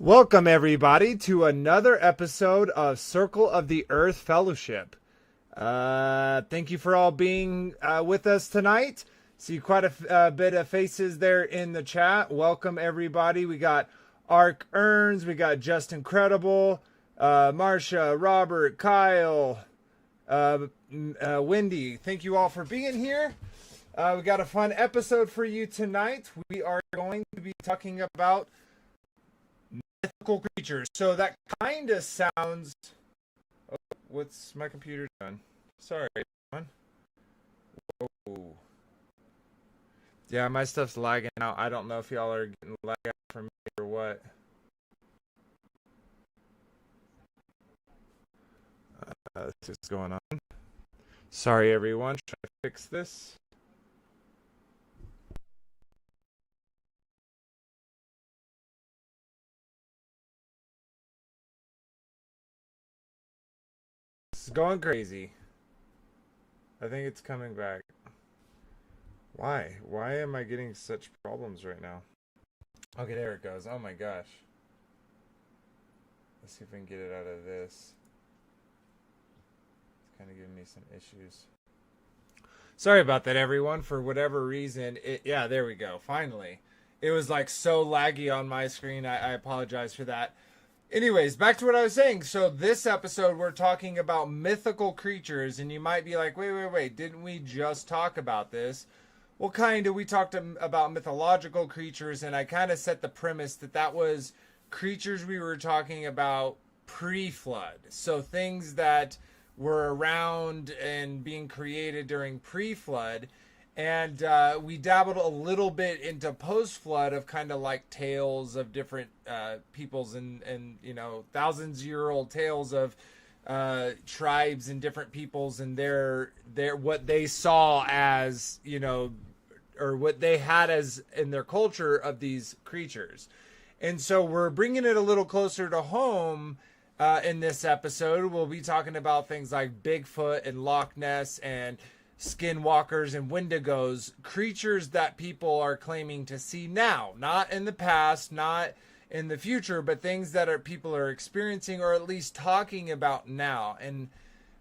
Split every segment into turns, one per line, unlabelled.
Welcome, everybody, to another episode of Circle of the Earth Fellowship. Thank you for all being with us tonight. See quite a bit of faces there in the chat. Welcome, everybody. We got Ark Earns, we got Just Incredible, Marsha, Robert, Kyle, Wendy. Thank you all for being here. We got a fun episode for you tonight. We are going to be talking about mythical creatures. So that kind of sounds... Oh, what's my computer doing? Sorry, everyone. Whoa. Yeah, my stuff's lagging out. I don't know if y'all are getting lag out from me or what. This is going on. Sorry, everyone. Try to fix this. It's going crazy. I think it's coming back. Why? Why am I getting such problems right now? Okay, there it goes. Oh my gosh. Let's see if we can get it out of this. It's kind of giving me some issues. Sorry about that, everyone. For whatever reason, yeah, there we go. Finally. It was like so laggy on my screen. I apologize for that. Anyways, back to what I was saying. So this episode, we're talking about mythical creatures, and you might be like, wait, didn't we just talk about this? Well, kind of. We talked about mythological creatures, and I kind of set the premise that was creatures we were talking about pre-flood. So things that were around and being created during pre-flood. And we dabbled a little bit into post-flood of kind of like tales of different peoples and you know, thousands-year-old tales of tribes and different peoples and their what they saw as, you know, or what they had as in their culture of these creatures. And so we're bringing it a little closer to home in this episode. We'll be talking about things like Bigfoot and Loch Ness and skinwalkers and wendigos, creatures that people are claiming to see now, not in the past, not in the future, but things that people are experiencing or at least talking about now. And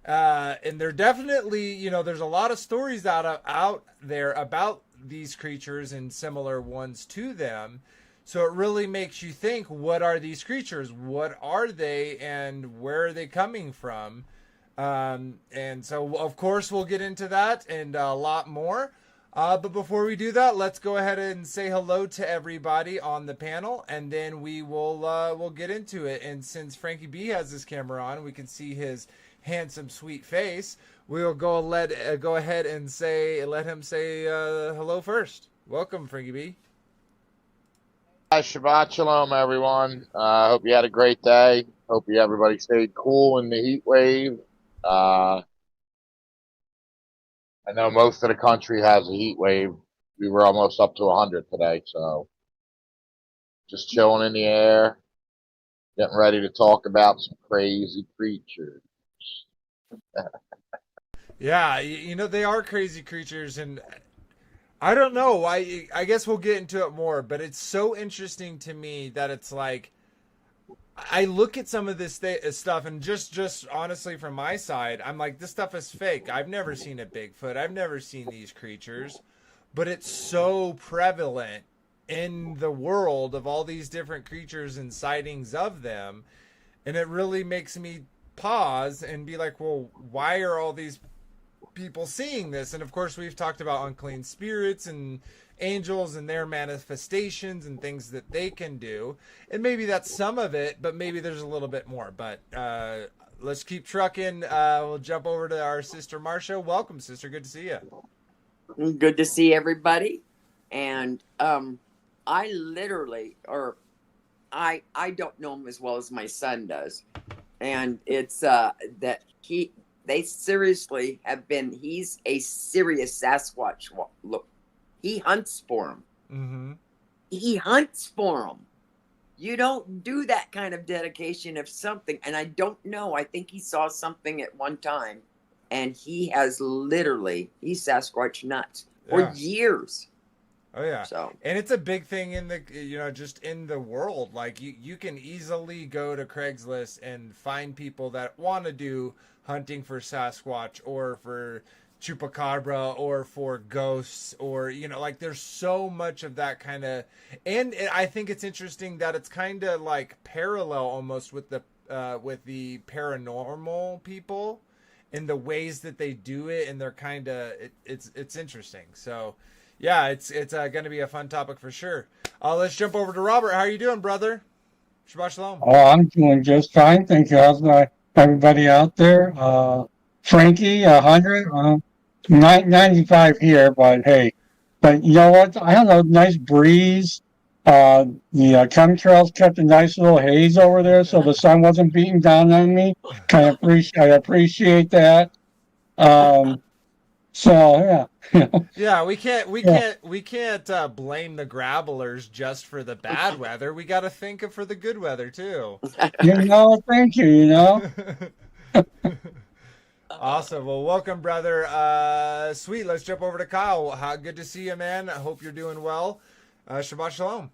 they're definitely, you know, there's a lot of stories out there about these creatures and similar ones to them. So it really makes you think, what are these creatures? What are they and where are they coming from? And so, of course, we'll get into that and a lot more. But before we do that, let's go ahead and say hello to everybody on the panel, and then we'll get into it. And since Frankie B has his camera on, we can see his handsome, sweet face. We'll go ahead and let him say hello first. Welcome, Frankie B.
Hi, Shabbat Shalom, everyone. Hope you had a great day. Hope everybody stayed cool in the heat wave. I know most of the country has a heat wave. We were almost up to 100 today, so just chilling in the air, getting ready to talk about some crazy creatures.
Yeah, you know, they are crazy creatures, and I don't know. I guess we'll get into it more, but it's so interesting to me that it's like, I look at some of this stuff, and just honestly from my side, I'm like, this stuff is fake. I've never seen a Bigfoot. I've never seen these creatures, but it's so prevalent in the world of all these different creatures and sightings of them. And it really makes me pause and be like, well, why are all these people seeing this? And of course, we've talked about unclean spirits and angels and their manifestations and things that they can do, and maybe that's some of it, but maybe there's a little bit more. But let's keep trucking. We'll jump over to our sister Marsha. Welcome, sister. Good to see you.
Good to see everybody. And I literally, I don't know him as well as my son does, and it's that they seriously have been. He's a serious Sasquatch. Look. He hunts for them.
Mm-hmm.
He hunts for them. You don't do that kind of dedication of something. And I don't know. I think he saw something at one time. And he has literally, he's Sasquatch nuts for years.
Oh yeah.
So,
And it's a big thing in the, just in the world. Like you can easily go to Craigslist and find people that want to do hunting for Sasquatch or for chupacabra or for ghosts, or like there's so much of that kind of. And I think it's interesting that it's kind of like parallel almost with the paranormal people in the ways that they do it, and they're kind of it's interesting. So yeah, it's going to be a fun topic for sure. Let's jump over to Robert. How are you doing, brother? Shabbat shalom.
Oh, I'm doing just fine. Thank you. How's everybody out there? Frankie, 100, 95 here, but hey, but you know what? I don't know, nice breeze. The chemtrails kept a nice little haze over there, so the sun wasn't beating down on me. I appreciate that. Um, so yeah.
Yeah, we can't blame the grabblers just for the bad weather. We got to think of for the good weather too.
Thank you.
Awesome. Well, welcome, brother. Sweet. Let's jump over to Kyle. Good to see you, man. I hope you're doing well. Shabbat shalom.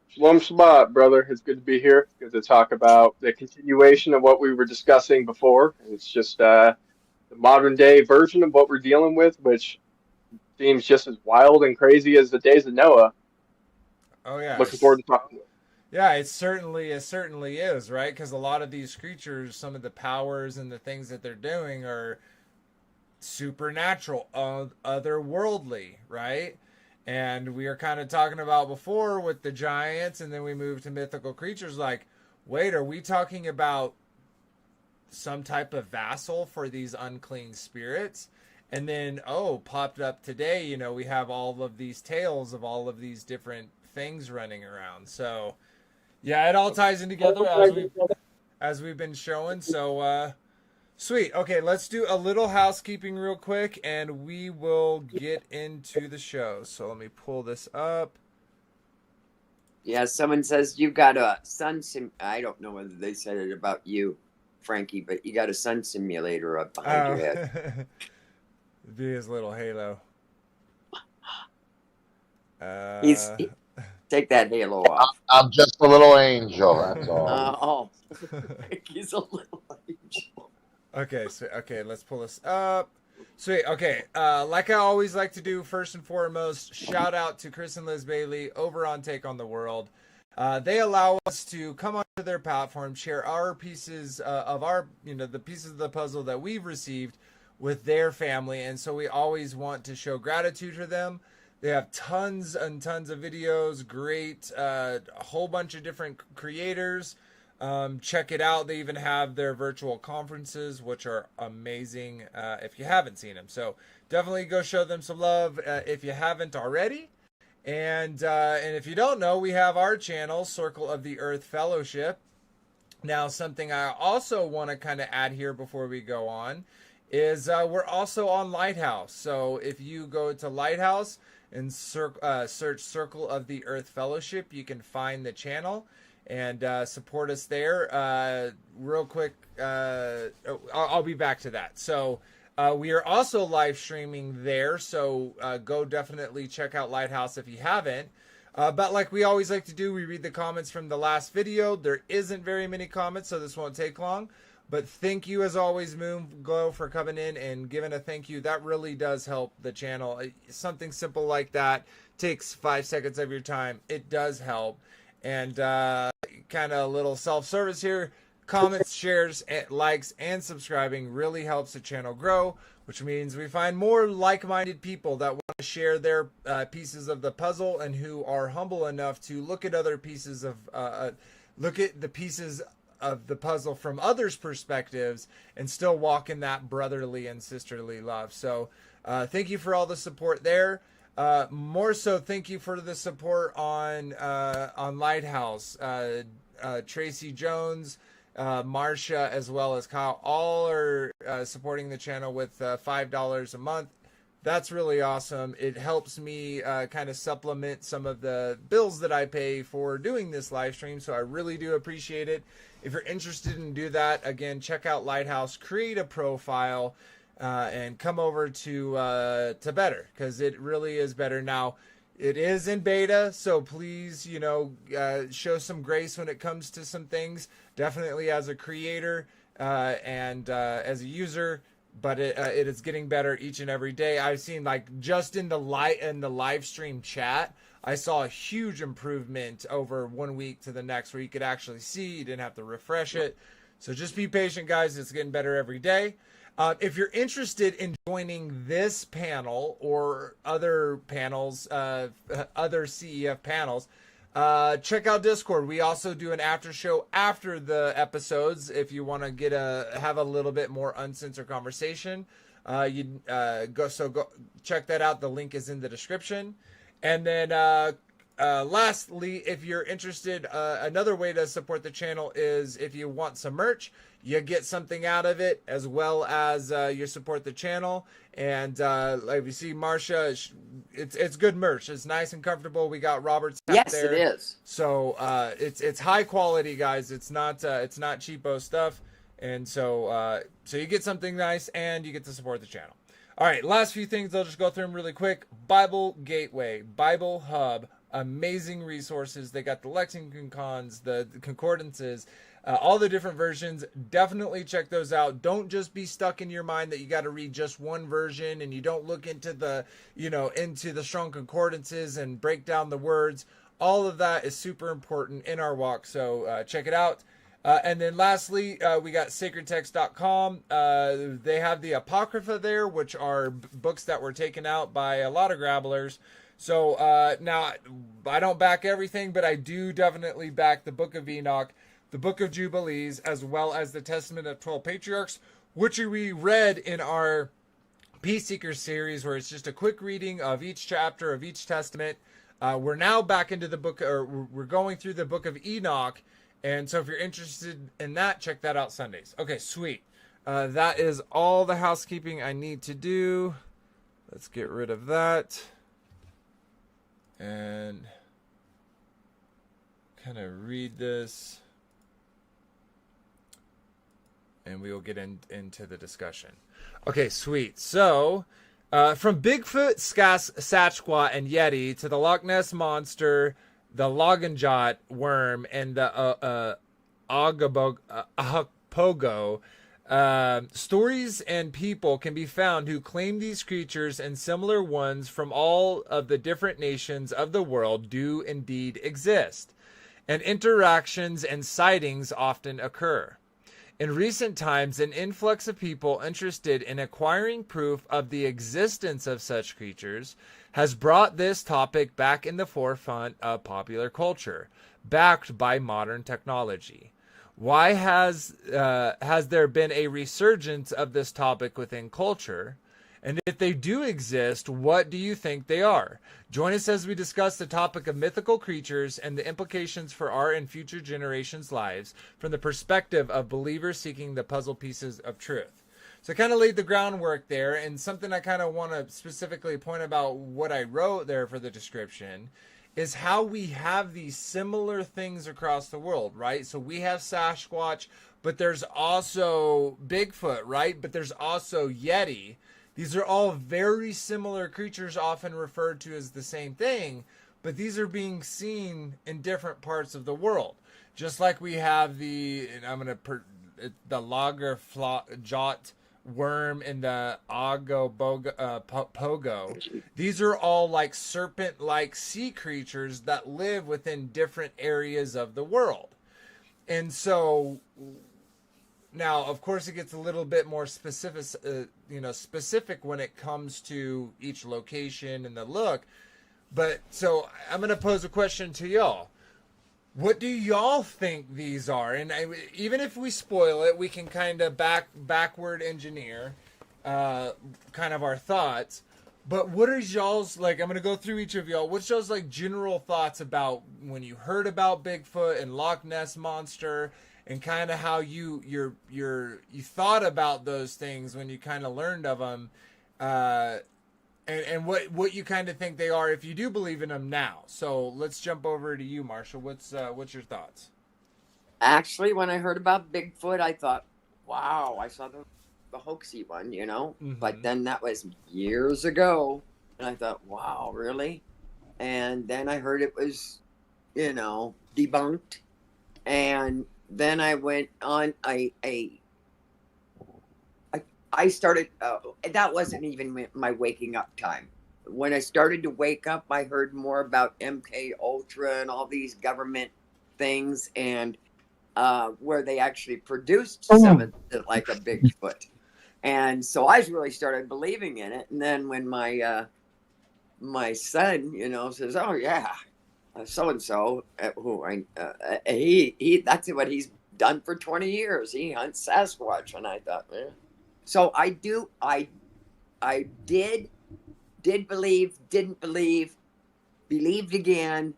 Shalom Shabbat, brother. It's good to be here. It's good to talk about the continuation of what we were discussing before. It's just the modern day version of what we're dealing with, which seems just as wild and crazy as the days of Noah.
Oh yeah.
Looking forward to talking.
Yeah, it certainly is, right? Because a lot of these creatures, some of the powers and the things that they're doing are supernatural, otherworldly, right? And we are kind of talking about before with the giants, and then we move to mythical creatures. Like, wait, are we talking about some type of vassal for these unclean spirits? And then, popped up today, we have all of these tales of all of these different things running around. So, yeah, it all ties in together as we've been showing. So, sweet. Okay, let's do a little housekeeping real quick, and we will get into the show. So let me pull this up.
yeah, someone says you've got a sun sim. I don't know whether they said it about you, Frankie, but you got a sun simulator up behind your head.
Be his little halo.
Take that halo off.
I'm just a little angel. That's all.
He's a little angel.
Okay, so let's pull this up. Sweet. Okay, like I always like to do, first and foremost, shout out to Chris and Liz Bailey over on Take on the World. They allow us to come onto their platform, share our pieces of our, the pieces of the puzzle that we've received with their family, and so we always want to show gratitude to them. They have tons and tons of videos, great, a whole bunch of different creators. Check it out. They even have their virtual conferences, which are amazing if you haven't seen them. So definitely go show them some love if you haven't already. And if you don't know, we have our channel, Circle of the Earth Fellowship. Now, something I also want to kind of add here before we go on is we're also on Lighthouse. So if you go to Lighthouse and search Circle of the Earth Fellowship, you can find the channel and support us there. Real quick, I'll be back to that. So we are also live streaming there, so go definitely check out Lighthouse if you haven't. But like we always like to do, we read the comments from the last video. There isn't very many comments, so this won't take long. But thank you as always, Moonglow, for coming in and giving a thank you. That really does help the channel. Something simple like that takes 5 seconds of your time. It does help. And kind of a little self-service here. Comments, shares, likes, and subscribing really helps the channel grow, which means we find more like-minded people that want to share their pieces of the puzzle and who are humble enough to look at other pieces of look at the pieces of the puzzle from others' perspectives and still walk in that brotherly and sisterly love. So thank you for all the support there. More so, thank you for the support on Lighthouse. Tracy Jones, Marsha, as well as Kyle, all are supporting the channel with $5 a month. That's really awesome. It helps me kind of supplement some of the bills that I pay for doing this live stream, so I really do appreciate it. If you're interested in do that, again, check out Lighthouse, create a profile, and come over to Better, because it really is better. Now, It is in beta, so please, show some grace when it comes to some things. Definitely as a creator and as a user, but it is getting better each and every day. I've seen, like, just in the live stream chat, I saw a huge improvement over 1 week to the next, where you could actually see. You didn't have to refresh it. So just be patient, guys. It's getting better every day. If you're interested in joining this panel or other panels, other CEF panels, check out Discord. We also do an after show after the episodes. If you want to have a little bit more uncensored conversation, go check that out. The link is in the description. And then lastly, if you're interested, another way to support the channel is if you want some merch. You get something out of it, as well as you support the channel. And like you see, Marsha, it's good merch. It's nice and comfortable. We got Robert's hat there.
Yes, it is.
So it's high quality, guys. It's not cheapo stuff. And so you get something nice, and you get to support the channel. All right, last few things. I'll just go through them really quick. Bible Gateway, Bible Hub, amazing resources. They got the lexicon cons, the concordances, all the different versions. Definitely check those out. Don't just be stuck in your mind that you got to read just one version, and you don't look into the strong concordances and break down the words. All of that is super important in our walk. So check it out. And then lastly, we got sacredtext.com. They have the Apocrypha there, which are books that were taken out by a lot of grabblers. So now, I don't back everything, but I do definitely back the Book of Enoch, the Book of Jubilees, as well as the Testament of 12 Patriarchs, which we read in our Peace Seekers series, where it's just a quick reading of each chapter of each testament. We're now back into the book, or we're going through the Book of Enoch. And so if you're interested in that, check that out Sundays. Okay, sweet. That is all the housekeeping I need to do. Let's get rid of that. And kind of read this. And we will get into the discussion. Okay, sweet. So, from Bigfoot, Sasquatch, and Yeti to the Loch Ness Monster, the Lagarfljót Worm, and the Ogopogo, stories and people can be found who claim these creatures and similar ones from all of the different nations of the world do indeed exist, and interactions and sightings often occur. In recent times, an influx of people interested in acquiring proof of the existence of such creatures has brought this topic back in the forefront of popular culture, backed by modern technology. Why has there been a resurgence of this topic within culture? And if they do exist, what do you think they are? Join us as we discuss the topic of mythical creatures and the implications for our and future generations' lives from the perspective of believers seeking the puzzle pieces of truth. So I kind of laid the groundwork there, and something I kind of want to specifically point about what I wrote there for the description is how we have these similar things across the world, right? So we have Sasquatch, but there's also Bigfoot, right? But there's also Yeti. These are all very similar creatures, often referred to as the same thing, but these are being seen in different parts of the world. Just like we have the Lagarfljót Worm and the Ogopogo. These are all like serpent-like sea creatures that live within different areas of the world. And so now, of course, it gets a little bit more specific when it comes to each location and the look. But so I'm going to pose a question to y'all. What do y'all think these are? And even if we spoil it, we can kind of backward engineer kind of our thoughts. But what are y'all's, like, I'm going to go through each of y'all. What's y'all's, like, general thoughts about when you heard about Bigfoot and Loch Ness Monster, and kind of how you thought about those things when you kind of learned of them, and what you kind of think they are if you do believe in them now. So let's jump over to you, Marshall. What's your thoughts?
Actually, when I heard about Bigfoot, I thought, wow, I saw the hoaxy one,
Mm-hmm.
But then that was years ago, and I thought, wow, really? and then I heard it was, debunked, and then I went on I started. That wasn't even my waking up time. When I started to wake up, I heard more about MK Ultra and all these government things, and where they actually produced some of it, like a Bigfoot. And so I really started believing in it. And then when my son, says, "Oh yeah, so and so, who he that's what he's done for 20 years. He hunts Sasquatch," and I thought, eh. So I did believe, didn't believe, believed again,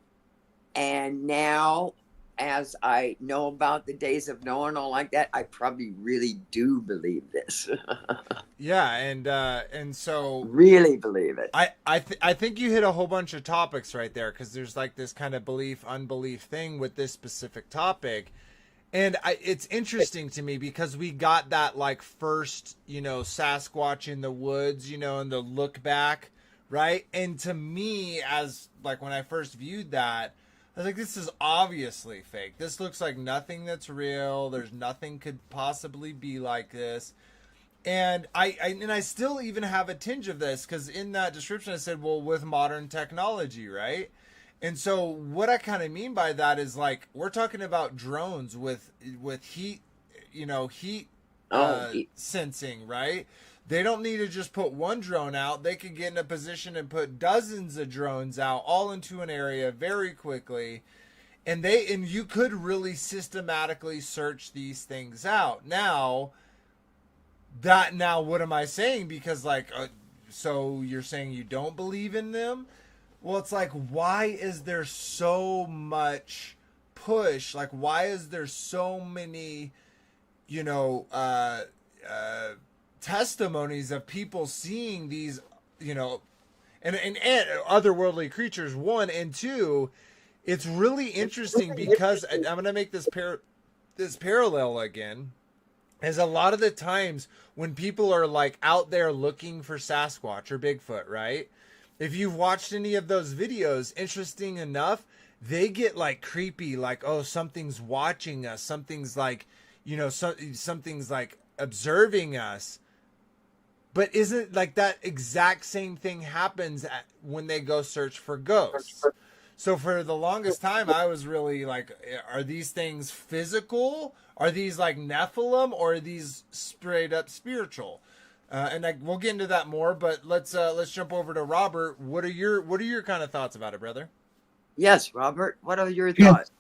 and now, as I know about the days of Noah and all like that, I probably really do believe this.
Yeah, and so
really believe it.
I think you hit a whole bunch of topics right there, because there's like this kind of belief unbelief thing with this specific topic. And it's interesting to me because we got that like first, Sasquatch in the woods, and the look back, right? And to me, as like when I first viewed that, I was like, this is obviously fake. This looks like nothing that's real. There's nothing could possibly be like this. And I still even have a tinge of this, because in that description I said, well, with modern technology, right? And so what I kind of mean by that is, like, we're talking about drones with heat, heat sensing, right? They don't need to just put one drone out. They can get in a position and put dozens of drones out all into an area very quickly. And you could really systematically search these things out. Now, what am I saying? Because so you're saying you don't believe in them? Well, it's like, why is there so much push? Like, why is there so many, testimonies of people seeing these, and otherworldly creatures, one, and two, it's really interesting because I'm going to make this parallel again. Is a lot of the times when people are like out there looking for Sasquatch or Bigfoot, right? If you've watched any of those videos, interesting enough, they get like creepy, like, oh, something's watching us. Something's like, something's like observing us. But isn't like that exact same thing happens when they go search for ghosts? So for the longest time, I was really like, are these things physical? Are these like Nephilim, or are these straight up spiritual? And we'll get into that more, but let's jump over to Robert. What are your kind of thoughts about it, brother?
Yes, Robert. What are your thoughts?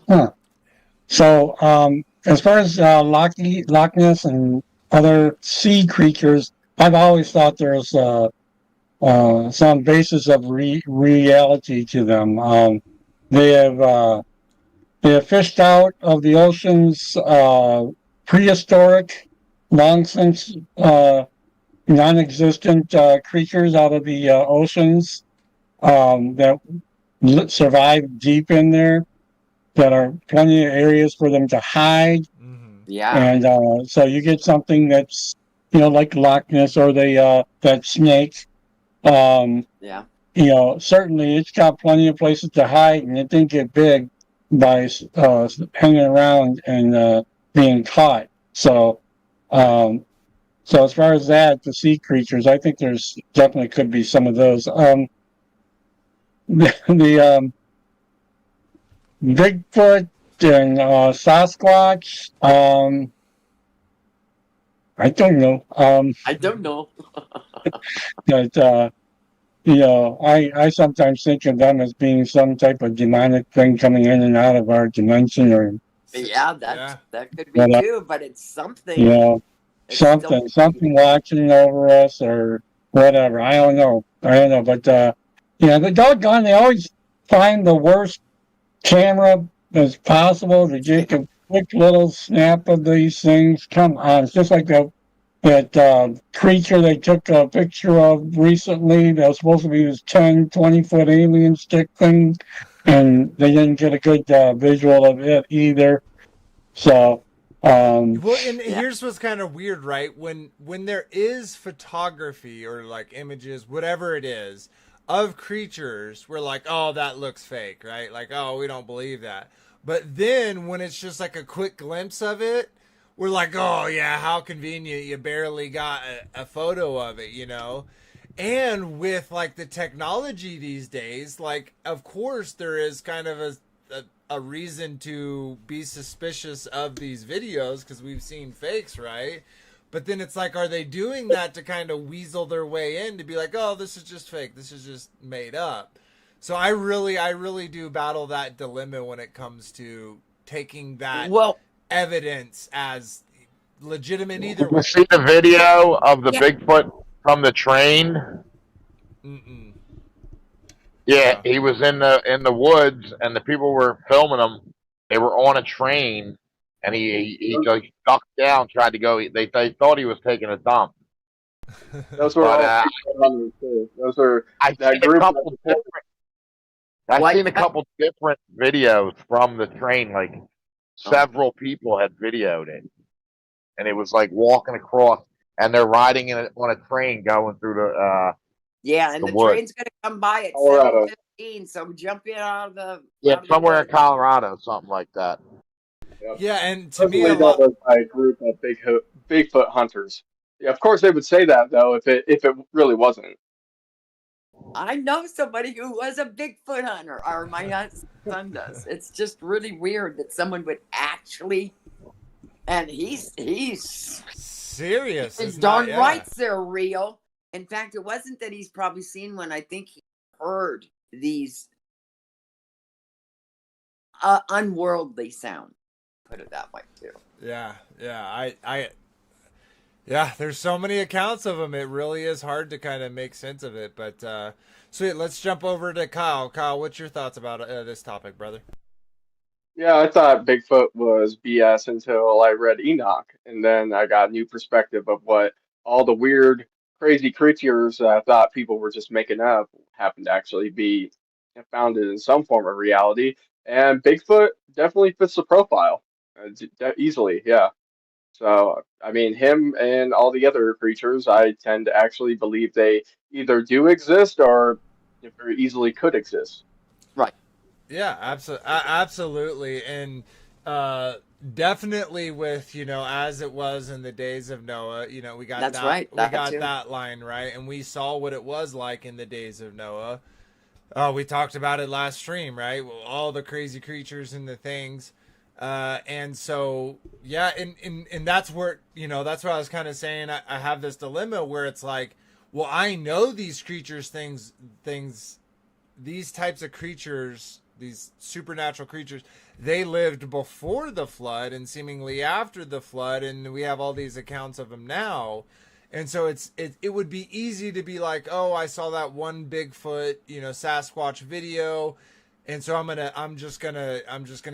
Huh. So, as far as Loch Ness and other sea creatures, I've always thought there's some basis of reality to them. They have fished out of the oceans prehistoric, long since non-existent creatures out of the oceans that survive deep in there. That are plenty of areas for them to hide.
Mm-hmm.
Yeah.
And so you get something that's, like Loch Ness or that snake.
Yeah.
Certainly it's got plenty of places to hide, and it didn't get big by hanging around and being caught. So, so as far as that, the sea creatures, I think there's definitely could be some of those. The Bigfoot and Sasquatch. I don't know.
I don't know.
But I sometimes think of them as being some type of demonic thing coming in and out of our dimension, or
Yeah, that could be too. But it's something. It's
something watching over us or whatever. I don't know. But the doggone, they always find the worst camera as possible to get a quick little snap of these things. Come on, it's just like that creature they took a picture of recently that was supposed to be this 10-20 foot alien stick thing, and they didn't get a good visual of it either. So
here's what's kind of weird, right? When there is photography or like images, whatever it is, of creatures, we're like, oh, that looks fake, right? Like, oh, we don't believe that. But then when it's just like a quick glimpse of it, we're like, oh, yeah, how convenient. You barely got a photo of it, you know? And with like the technology these days, like, of course, there is kind of a reason to be suspicious of these videos because we've seen fakes, right? But then it's like, are they doing that to kind of weasel their way in to be like, oh, this is just fake, this is just made up? So I really do battle that dilemma when it comes to taking that
Well,
evidence as legitimate either
Did
way.
you see the video of the
yeah.
Bigfoot from the train?
Mm-mm.
Yeah, he was in the woods, and the people were filming him. They were on a train, and he like ducked down, tried to go. They thought he was taking a dump,
Those were
but
all Bigfoot hunters too. Those are
I've
that
seen a
group.
couple different. I've
What?
seen a couple different videos from the train. Like several people had videoed it, and it was like walking across, and they're riding on a train going through
Yeah, and
the
the
woods.
train's going to come by at
Colorado.
7:15, so jump in out of the
Yeah,
out of the
somewhere in
woods.
Colorado, something like that.
Yep.
Yeah, and to me,
Supposedly
a
that
lot.
was by a group of Bigfoot hunters. Yeah, of course they would say that though if it really wasn't.
I know somebody who was a Bigfoot hunter, or my son does. It's just really weird that someone would actually, and he's
Serious. It's
darn
not, yeah.
right they're real. In fact, it wasn't that he's probably seen one. I think he heard these unworldly sound. Put it that way too.
Yeah, yeah. There's so many accounts of them. It really is hard to kind of make sense of it. But sweet, let's jump over to Kyle. Kyle, what's your thoughts about this topic, brother?
Yeah, I thought Bigfoot was BS until I read Enoch, and then I got a new perspective of what all the weird, crazy creatures that I thought people were just making up happened to actually be founded in some form of reality. And Bigfoot definitely fits the profile easily, yeah. So, I mean, him and all the other creatures, I tend to actually believe they either do exist or very easily could exist.
Right.
Yeah, absolutely, and definitely with, you know, as it was in the days of Noah. You know, we got
That's
that.
right.
We
That
got
too.
that line right, and we saw what it was like in the days of Noah. We talked about it last stream, right? Well, all the crazy creatures and the things. And so, yeah, and that's where, you know, that's what I was kind of saying. I have this dilemma where it's like, well, I know these creatures, these types of creatures, these supernatural creatures, they lived before the flood and seemingly after the flood. And we have all these accounts of them now. And so it would be easy to be like, oh, I saw that one Bigfoot, you know, Sasquatch video, and so I'm just gonna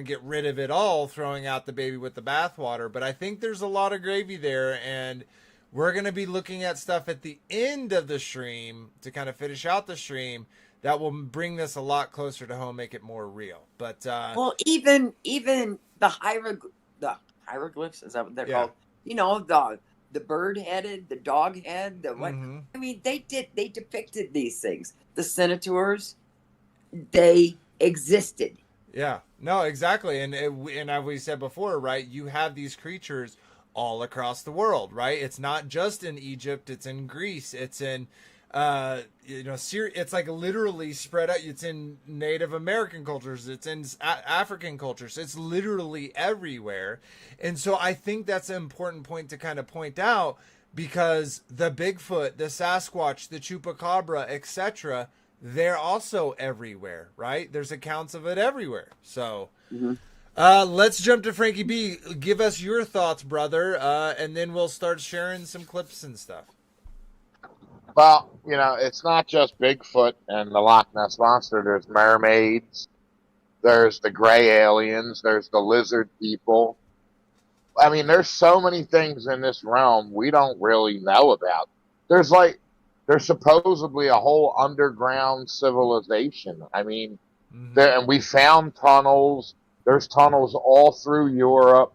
get rid of it all, throwing out the baby with the bathwater. But I think there's a lot of gravy there, and we're gonna be looking at stuff at the end of the stream to kind of finish out the stream that will bring this a lot closer to home, make it more real. But
Well, even the hieroglyphs, is that what they're
Yeah.
called? You know, the bird headed, the dog head, the what?
Mhm.
I mean, they depicted these things. The senators, they existed.
Yeah, no, exactly, and as we said before, right? You have these creatures all across the world, right? It's not just in Egypt; it's in Greece, it's in, you know, Syria. It's like literally spread out. It's in Native American cultures. It's in African cultures. It's literally everywhere, and so I think that's an important point to kind of point out because the Bigfoot, the Sasquatch, the Chupacabra, etc. They're also everywhere, right? There's accounts of it everywhere. So
Mhm.
let's jump to Frankie B. Give us your thoughts, brother, and then we'll start sharing some clips and stuff.
Well, you know, it's not just Bigfoot and the Loch Ness Monster. There's mermaids. There's the gray aliens. There's the lizard people. I mean, there's so many things in this realm we don't really know about. There's supposedly a whole underground civilization. I mean, and we found tunnels. There's tunnels all through Europe.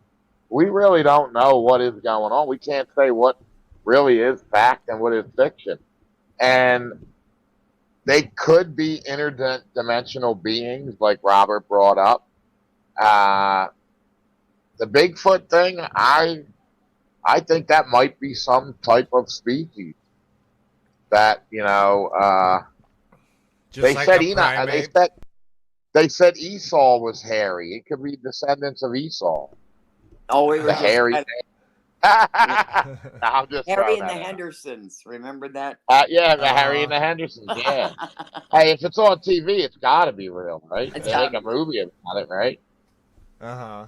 We really don't know what is going on. We can't say what really is fact and what is fiction. And They could be interdimensional beings, like Robert brought up. The Bigfoot thing, I think that might be some type of species that
Just
they
like
said
a
Enoch.
primate.
They said Esau was hairy. It could be descendants of Esau.
Oh, we were
The
just
hairy.
kind
No, I'm just
Harry
throwing
and the
that out.
Hendersons. Remember that?
Yeah, the Harry and the Hendersons. Yeah. Hey, if it's on TV, it's got to be real, right?
It's
They
gotta
make a
be real.
movie about it, right?
Uh-huh.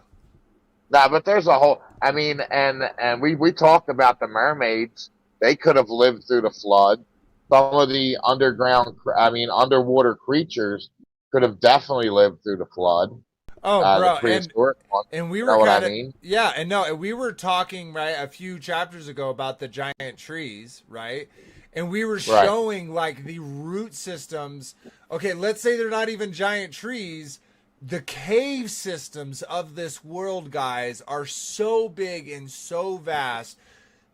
No, but there's a whole. I mean, and we talked about the mermaids. They could have lived through the flood. Some of the underwater creatures could have definitely lived through the flood.
Oh,
The
bro,
prehistoric ones.
and we
You
were
know what I
kind of
mean?
yeah, and no, we were talking right a few chapters ago about the giant trees, right? And we were
Right.
showing like the root systems. Okay, let's say they're not even giant trees. The cave systems of this world, guys, are so big and so vast.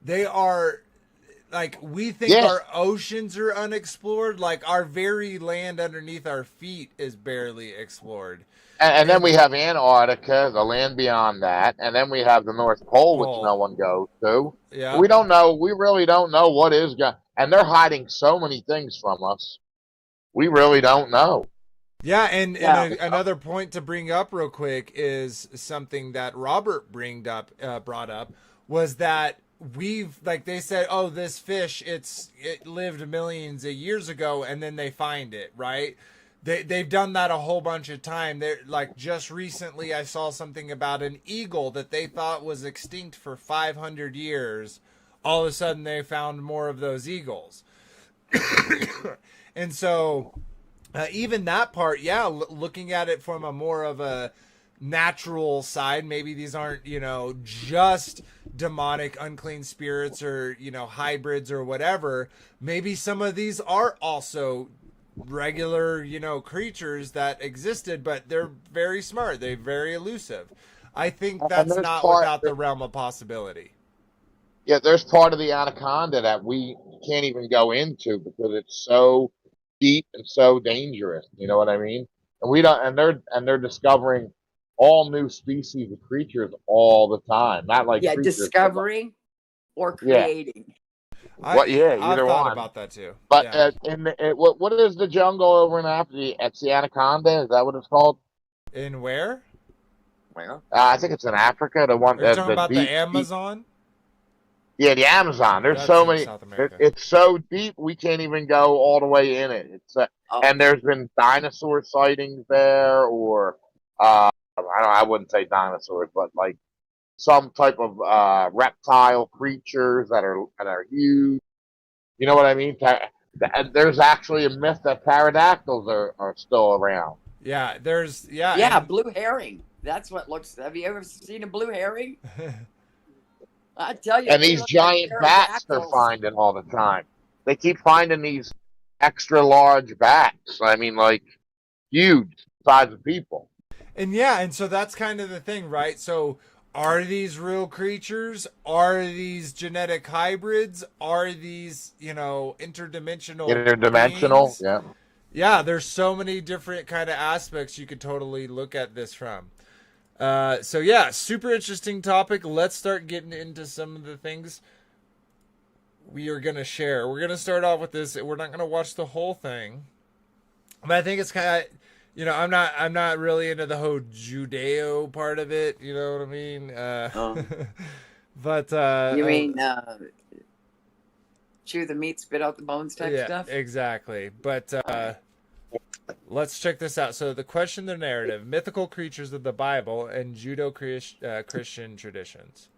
They are like we think
Yeah.
our oceans are unexplored. Like our very land underneath our feet is barely explored.
And then we have Antarctica, the land beyond that, and then we have the North Pole, which no one goes to.
Yeah.
We don't know. We really don't know what is going. And they're hiding so many things from us. We really don't know.
Yeah, and
Yeah.
another point to bring up real quick is something that Robert brought up was that we've like they said, oh, this fish it lived millions of years ago, and then they find it, right? They've done that a whole bunch of time. They're like just recently I saw something about an eagle that they thought was extinct for 500 years. All of a sudden they found more of those eagles. And so even that part, yeah, looking at it from a more of a natural side, maybe these aren't, just demonic, unclean spirits or, hybrids or whatever. Maybe some of these are also regular, creatures that existed, but they're very smart. They're very elusive. I think that's not without the realm of possibility.
Yeah, there's part of the anaconda that we can't even go into because it's so deep and so dangerous. You know what I mean? And we don't. And they're discovering all new species of creatures all the time. Not like
Yeah,
creatures,
discovering or
yeah.
creating.
I've
thought
one.
about that too.
But
yeah.
What is the jungle over in Africa? It's the anaconda. Is that what it's called?
In where?
Well,
I think it's in Africa. The one.
Are you talking about
deep,
the Amazon?
Yeah, the Amazon. There's
That's
so
in
many.
South America.
It's so deep we can't even go all the way in it. And there's been dinosaur sightings there, or I wouldn't say dinosaurs, but like some type of reptile creatures that are huge. You know what I mean? There's actually a myth that pterodactyls are still around.
Yeah,
blue herring. That's what looks. Have you ever seen a blue herring? I tell you.
And these giant bats they're finding all the time. They keep finding these extra large bats. I mean, like huge size of people.
And so that's kind of the thing, right? So are these real creatures? Are these genetic hybrids? Are these, interdimensional beings?
Yeah.
Yeah, there's so many different kind of aspects you could totally look at this from. So yeah, super interesting topic. Let's start getting into some of the things we are going to share. We're going to start off with this. We're not going to watch the whole thing, but I think it's kind of, I'm not really into the whole Judeo part of it. You know what I mean? But
you mean chew the meat, spit out the bones type stuff?
Exactly. But let's check this out. So the question, the narrative, mythical creatures of the Bible and Judeo-Christian traditions.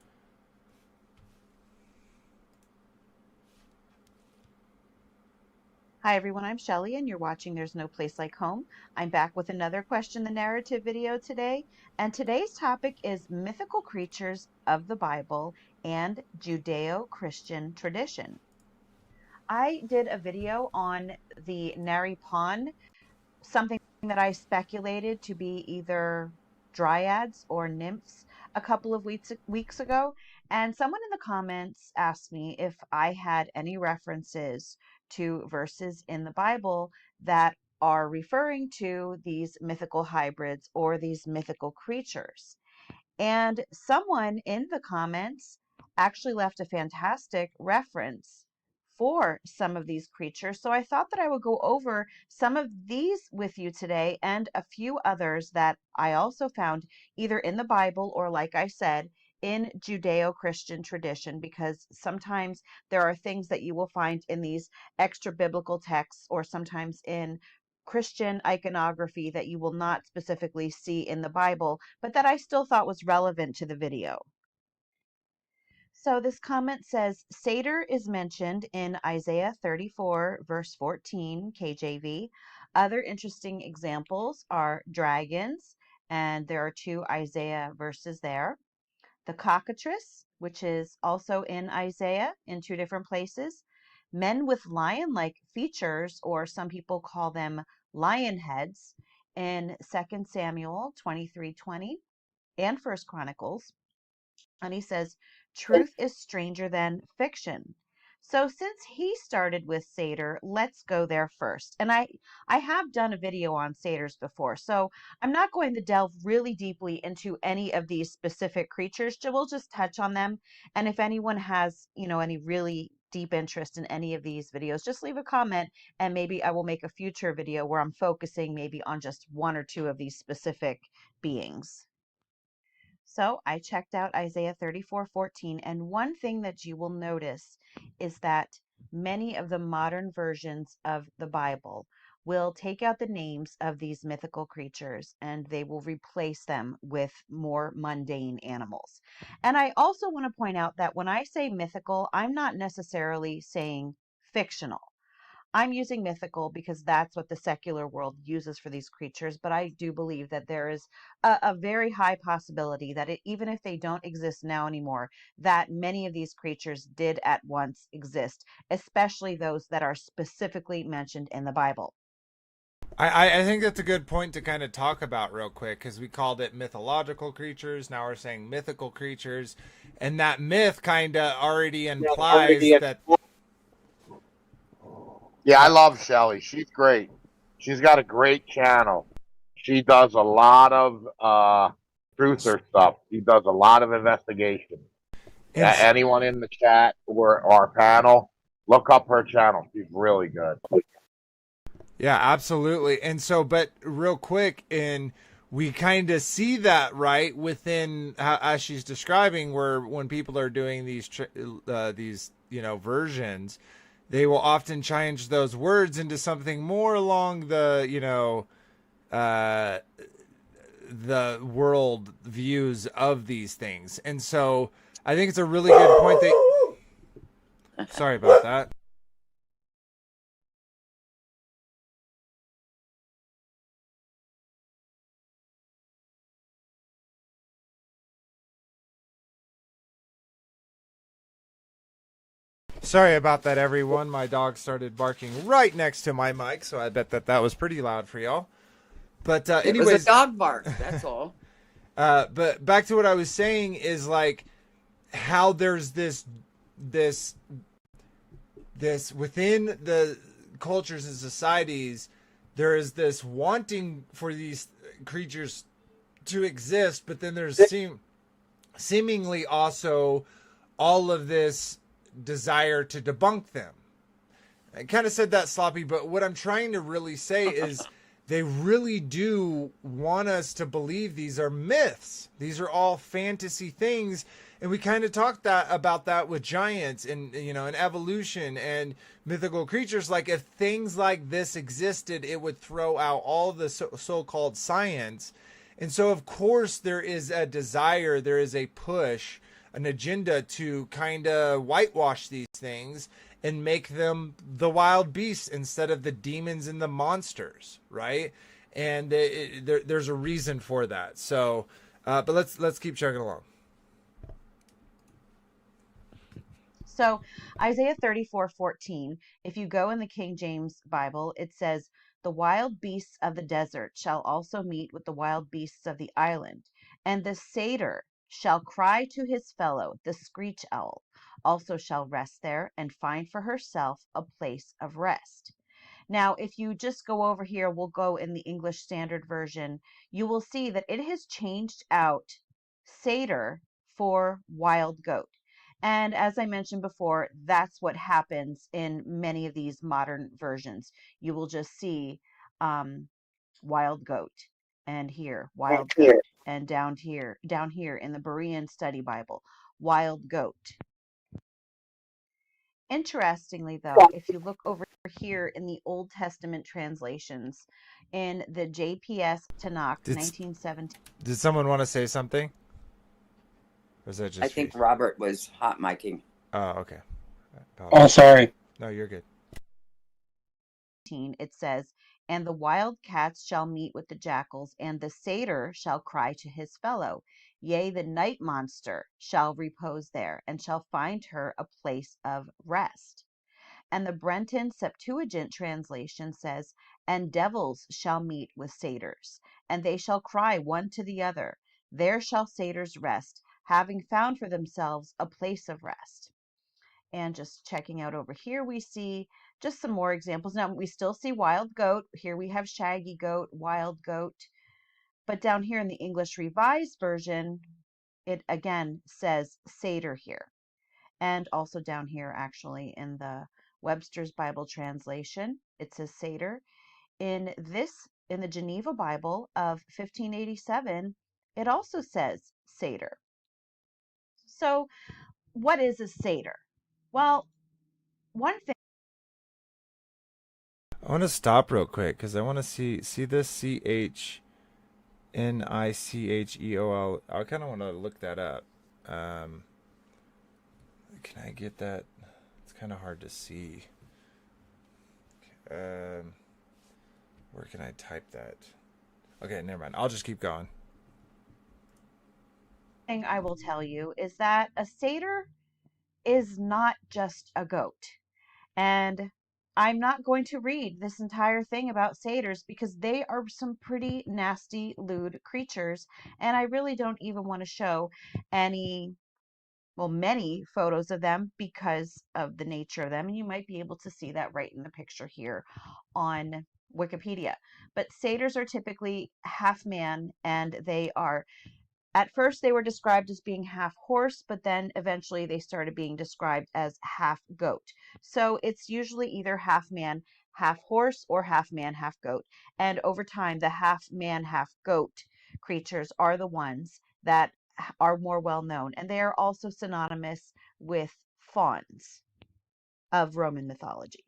Hi everyone, I'm Shelly and you're watching There's No Place Like Home. I'm back with another question the narrative video today, and today's topic is mythical creatures of the Bible and Judeo-Christian tradition. I did a video on the Nari Pond, something that I speculated to be either dryads or nymphs a couple of weeks ago, and someone in the comments asked me if I had any references to verses in the Bible that are referring to these mythical hybrids or these mythical creatures. And someone in the comments actually left a fantastic reference for some of these creatures. So I thought that I would go over some of these with you today and a few others that I also found either in the Bible or, like I said, in Judeo-Christian tradition, because sometimes there are things that you will find in these extra biblical texts or sometimes in Christian iconography that you will not specifically see in the Bible, but that I still thought was relevant to the video. So this comment says, Satyr is mentioned in Isaiah 34, verse 14, KJV. Other interesting examples are dragons, and there are 2 Isaiah verses there. The cockatrice, which is also in Isaiah in 2 different places. Men with lion-like features, or some people call them lion heads, in 2 Samuel 23:20 and 1 Chronicles. And he says, truth is stranger than fiction. So since he started with satyr, let's go there first. And I have done a video on satyrs before, so I'm not going to delve really deeply into any of these specific creatures. We'll just touch on them. And if anyone has, any really deep interest in any of these videos, just leave a comment and maybe I will make a future video where I'm focusing maybe on just 1 or 2 of these specific beings. So I checked out Isaiah 34:14, and one thing that you will notice is that many of the modern versions of the Bible will take out the names of these mythical creatures and they will replace them with more mundane animals. And I also want to point out that when I say mythical, I'm not necessarily saying fictional. I'm using mythical because that's what the secular world uses for these creatures, but I do believe that there is a very high possibility that even if they don't exist now anymore, that many of these creatures did at once exist, especially those that are specifically mentioned in the Bible.
I think that's a good point to kind of talk about real quick, because we called it mythological creatures. Now we're saying mythical creatures. And that myth kind of already implies that...
Yeah, I love Shelly. She's great. She's got a great channel. She does a lot of truther stuff. She does a lot of investigation. Anyone in the chat or our panel, look up her channel. She's really good.
Yeah, absolutely. And so, but real quick, and we kind of see that right within as she's describing, where when people are doing these versions, they will often change those words into something more along the the world views of these things. And so I think it's a really good point that... Sorry about that. Sorry about that, everyone. My dog started barking right next to my mic, so I bet that was pretty loud for y'all. But anyways,
it was a dog bark. That's all.
But back to what I was saying is like how there's this within the cultures and societies, there is this wanting for these creatures to exist, but then there's seemingly also all of this desire to debunk them. I kind of said that sloppy, but what I'm trying to really say is they really do want us to believe these are myths. These are all fantasy things. And we kind of talked about that with giants and, and evolution and mythical creatures. Like if things like this existed, it would throw out all the so-called science. And so, of course, there is a desire, there is a push, an agenda to kind of whitewash these things and make them the wild beasts instead of the demons and the monsters, right? And there's a reason for that. So, but let's keep chugging along.
So Isaiah 34:14, if you go in the King James Bible, it says, the wild beasts of the desert shall also meet with the wild beasts of the island, and the satyr shall cry to his fellow, the screech owl, also shall rest there and find for herself a place of rest. Now, if you just go over here, we'll go in the English Standard Version, you will see that it has changed out satyr for wild goat. And as I mentioned before, that's what happens in many of these modern versions. You will just see wild goat, and here wild goat, and down here in the Berean Study Bible, wild goat. Interestingly, though, if you look over here in the Old Testament translations, in the JPS Tanakh,
Did
1917.
Did someone want to say something? Or is that
I
just
think
me?
Robert was hot micing.
Oh, okay.
Oh, sorry.
No, you're good.
It says, "And the wild cats shall meet with the jackals, and the satyr shall cry to his fellow. Yea, the night monster shall repose there, and shall find her a place of rest." And the Brenton Septuagint translation says, "And devils shall meet with satyrs, and they shall cry one to the other. There shall satyrs rest, having found for themselves a place of rest." And just checking out over here, we see just some more examples. Now, we still see wild goat. Here we have shaggy goat, wild goat. But down here in the English Revised Version, it again says satyr here. And also down here, actually, in the Webster's Bible translation, it says satyr. In the Geneva Bible of 1587, it also says satyr. So, what is a satyr? Well, one thing.
I want to stop real quick because I want to see this CHNICHEOL. I kind of want to look that up. Can I get that? It's kind of hard to see. Where can I type that? Okay, never mind. I'll just keep going.
Thing I will tell you is that a satyr is not just a goat. And I'm not going to read this entire thing about satyrs because they are some pretty nasty, lewd creatures. And I really don't even want to show many photos of them because of the nature of them. And you might be able to see that right in the picture here on Wikipedia. But satyrs are typically half man, and at first they were described as being half horse, but then eventually they started being described as half goat. So it's usually either half man, half horse, or half man, half goat. And over time, the half man, half goat creatures are the ones that are more well known. And they are also synonymous with fauns of Roman mythology.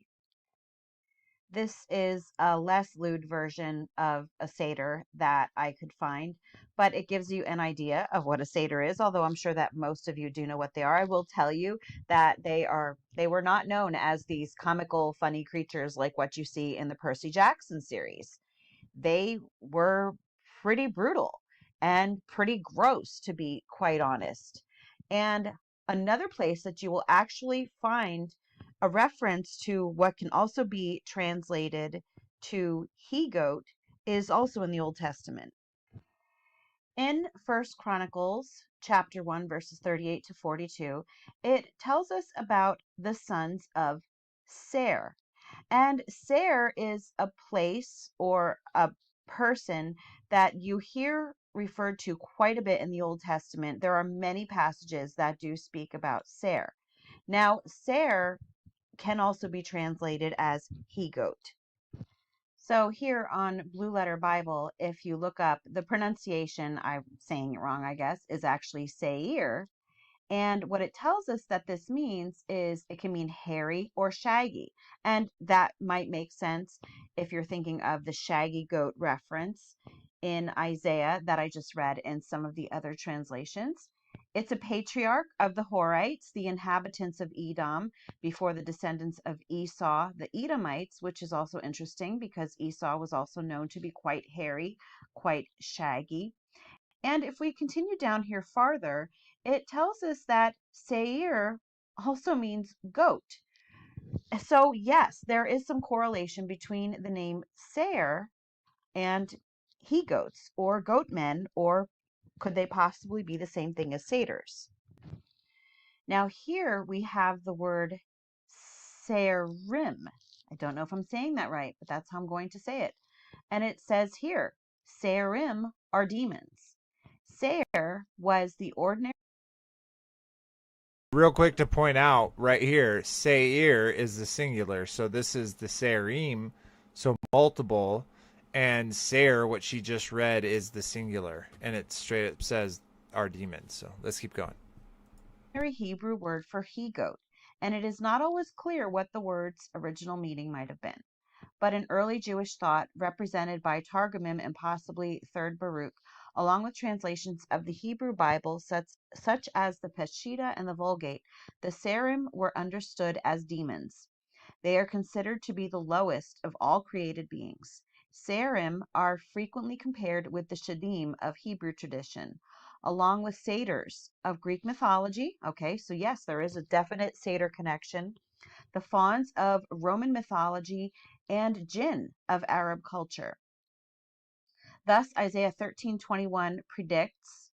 This is a less lewd version of a satyr that I could find, but it gives you an idea of what a satyr is, although I'm sure that most of you do know what they are. I will tell you that they were not known as these comical, funny creatures like what you see in the Percy Jackson series. They were pretty brutal and pretty gross, to be quite honest. And another place that you will actually find a reference to what can also be translated to he-goat is also in the Old Testament. In First Chronicles chapter 1 verses 38 to 42, it tells us about the sons of Ser. And Ser is a place or a person that you hear referred to quite a bit in the Old Testament. There are many passages that do speak about Ser. Now, Ser can also be translated as he-goat. So here on Blue Letter Bible, if you look up the pronunciation, I'm saying it wrong, I guess, is actually Seir. And what it tells us that this means is it can mean hairy or shaggy. And that might make sense if you're thinking of the shaggy goat reference in Isaiah that I just read in some of the other translations. It's a patriarch of the Horites, the inhabitants of Edom, before the descendants of Esau, the Edomites, which is also interesting because Esau was also known to be quite hairy, quite shaggy. And if we continue down here farther, it tells us that Seir also means goat. So yes, there is some correlation between the name Seir and he-goats or goatmen, or could they possibly be the same thing as satyrs? Now here we have the word Serim, I don't know if I'm saying that right, but that's how I'm going to say it. And it says here, Serim are demons. Seir was the ordinary.
Real quick to point out right here, Seir is the singular, so this is the Serim, so multiple, and Seir, what she just read, is the singular, and it straight up says are demons. So let's keep going.
Hebrew word for he-goat, and it is not always clear what the word's original meaning might have been. But in early Jewish thought, represented by Targumim and possibly Third Baruch, along with translations of the Hebrew Bible such as the Peshitta and the Vulgate, the Serim were understood as demons. They are considered to be the lowest of all created beings. Serim are frequently compared with the Shadim of Hebrew tradition, along with satyrs of Greek mythology. Okay, so yes, there is a definite satyr connection. The fauns of Roman mythology, and jinn of Arab culture. Thus, Isaiah 13:21 predicts,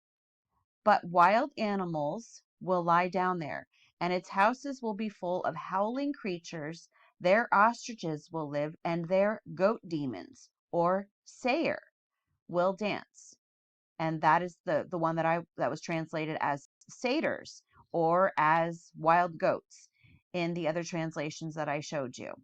"But wild animals will lie down there, and its houses will be full of howling creatures. Their ostriches will live, and their goat demons, or sayer, will dance." And that is the one that was translated as satyrs or as wild goats in the other translations that I showed you.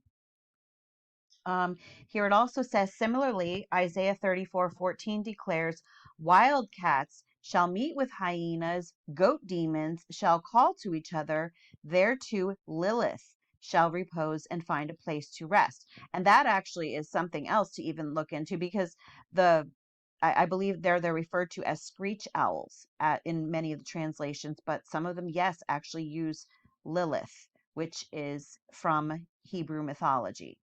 Here it also says, similarly, Isaiah 34:14 declares, "Wild cats shall meet with hyenas, goat demons shall call to each other, thereto Lilith shall repose and find a place to rest." And that actually is something else to even look into, because I believe they're referred to as screech owls in many of the translations, but some of them, yes, actually use Lilith, which is from Hebrew mythology.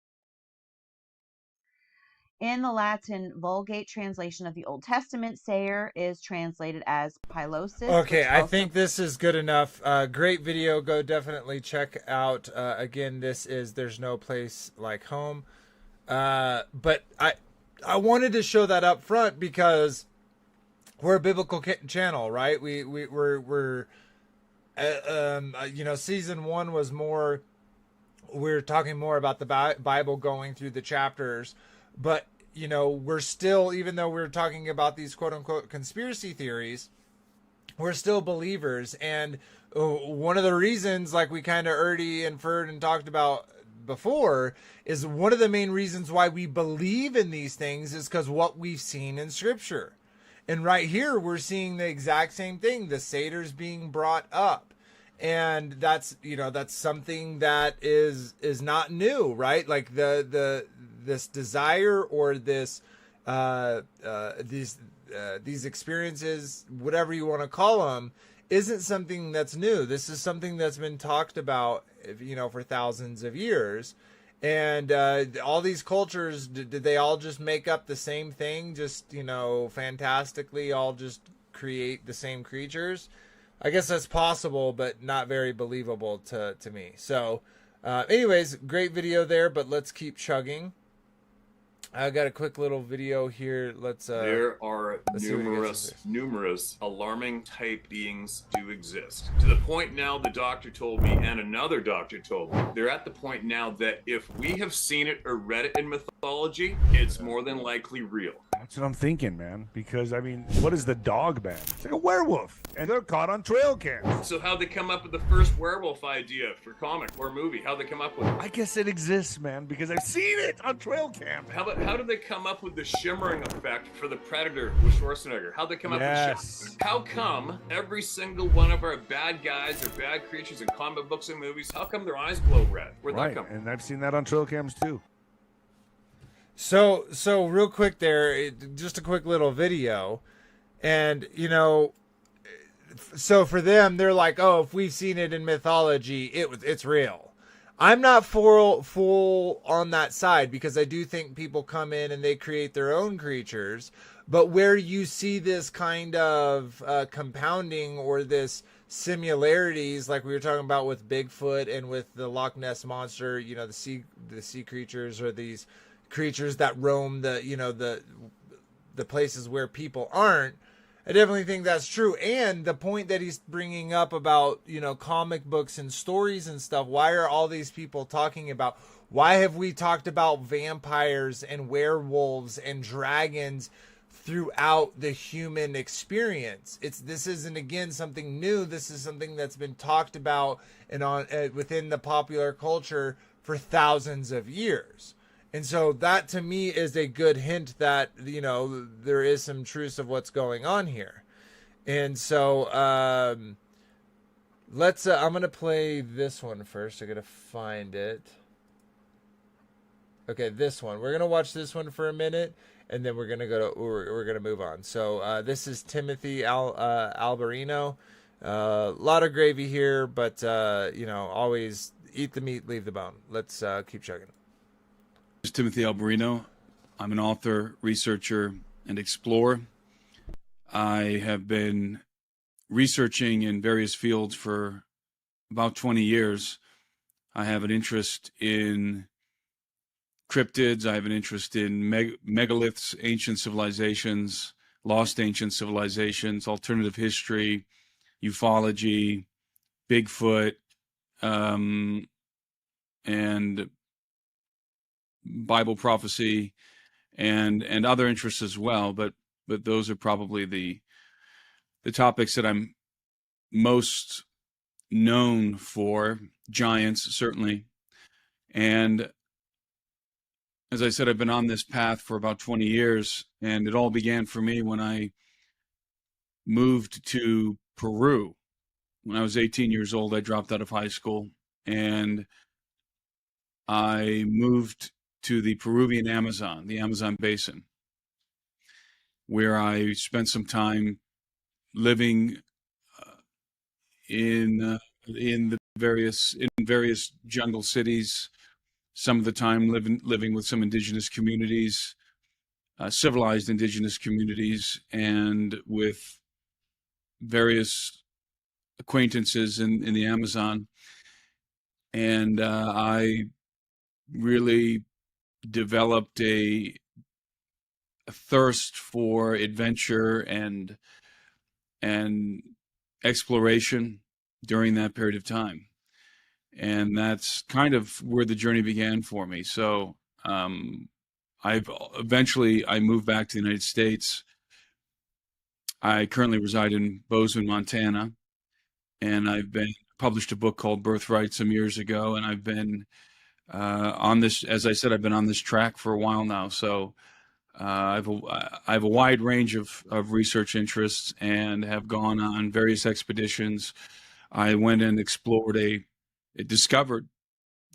In the Latin Vulgate translation of the Old Testament, Sayer is translated as Pilosis.
Okay, I think this is good enough. Great video. Go definitely check out. Again, this is There's No Place Like Home. But I wanted to show that up front because we're a biblical channel, right? We're season 1 was more, we're talking more about the Bible, going through the chapters, but we're still, even though we're talking about these quote unquote conspiracy theories, we're still believers. And one of the reasons, like we kind of already inferred and talked about before, is one of the main reasons why we believe in these things is because what we've seen in scripture. And right here, we're seeing the exact same thing, the satyrs being brought up. And that's something that is not new, right? Like this desire or this these experiences, whatever you want to call them, isn't something that's new. This is something that's been talked about, for thousands of years. And all these cultures, did they all just make up the same thing? Just, fantastically all just create the same creatures? I guess that's possible, but not very believable to me. So, anyways, great video there, but let's keep chugging. I got a quick little video here.
There are numerous alarming type beings do exist. To the point now, the doctor told me, and another doctor told me, they're at the point now that if we have seen it or read it in mythology, it's more than likely real.
That's what I'm thinking, man. Because, what is the dog man? It's like a werewolf. And they're caught on trail cams.
So how'd they come up with the first werewolf idea for comic or movie? How'd they come up with it?
I guess it exists, man, because I've seen it on trail cam.
How did they come up with the shimmering effect for the Predator with Schwarzenegger? How'd they come up with shimmering? How come every single one of our bad guys or bad creatures in comic books and movies, how come their eyes glow red? Where'd that come from?
And I've seen that on trail cams too.
So real quick there, just a quick little video. And, so for them, they're like, oh, if we've seen it in mythology, it's real. I'm not full on that side, because I do think people come in and they create their own creatures. But where you see this kind of compounding or this similarities, like we were talking about with Bigfoot and with the Loch Ness Monster, the sea creatures, or these creatures that roam the places where people aren't, I definitely think that's true. And the point that he's bringing up about, comic books and stories and stuff, why are all these people talking about Why have we talked about vampires and werewolves and dragons throughout the human experience? This isn't, again, something new. This is something that's been talked about and on within the popular culture for thousands of years. And so that to me is a good hint that, you know, there is some truth of what's going on here. And so I'm going to play this one first. I got to find it. Okay, this one. We're going to watch this one for a minute, and then we're going to move on. So this is Timothy Alberino. A lot of gravy here, but you know, always eat the meat, leave the bone. Let's keep chugging.
This is Timothy Alberino. I'm an author, researcher, and explorer. I have been researching in various fields for about 20 years. I have an interest in cryptids. I have an interest in megaliths, ancient civilizations, lost ancient civilizations, alternative history, ufology, Bigfoot, and Bible prophecy, and other interests as well. But those are probably the topics that I'm most known for. Giants, certainly. And as I said, I've been on this path for about 20 years, and it all began for me when I moved to Peru. When I was 18 years old, I dropped out of high school, and I moved to the Peruvian Amazon, the Amazon basin, where I spent some time living in various jungle cities. Some of the time living with some indigenous communities, civilized indigenous communities, and with various acquaintances in the Amazon. And I really developed a thirst for adventure and exploration during that period of time. And that's kind of where the journey began for me. So I moved back to the United States. I currently reside in Bozeman, Montana, and I've been published a book called Birthright some years ago, and I've been on this, as I said, I've been on this track for a while now. So I have a wide range of research interests and have gone on various expeditions. I went and discovered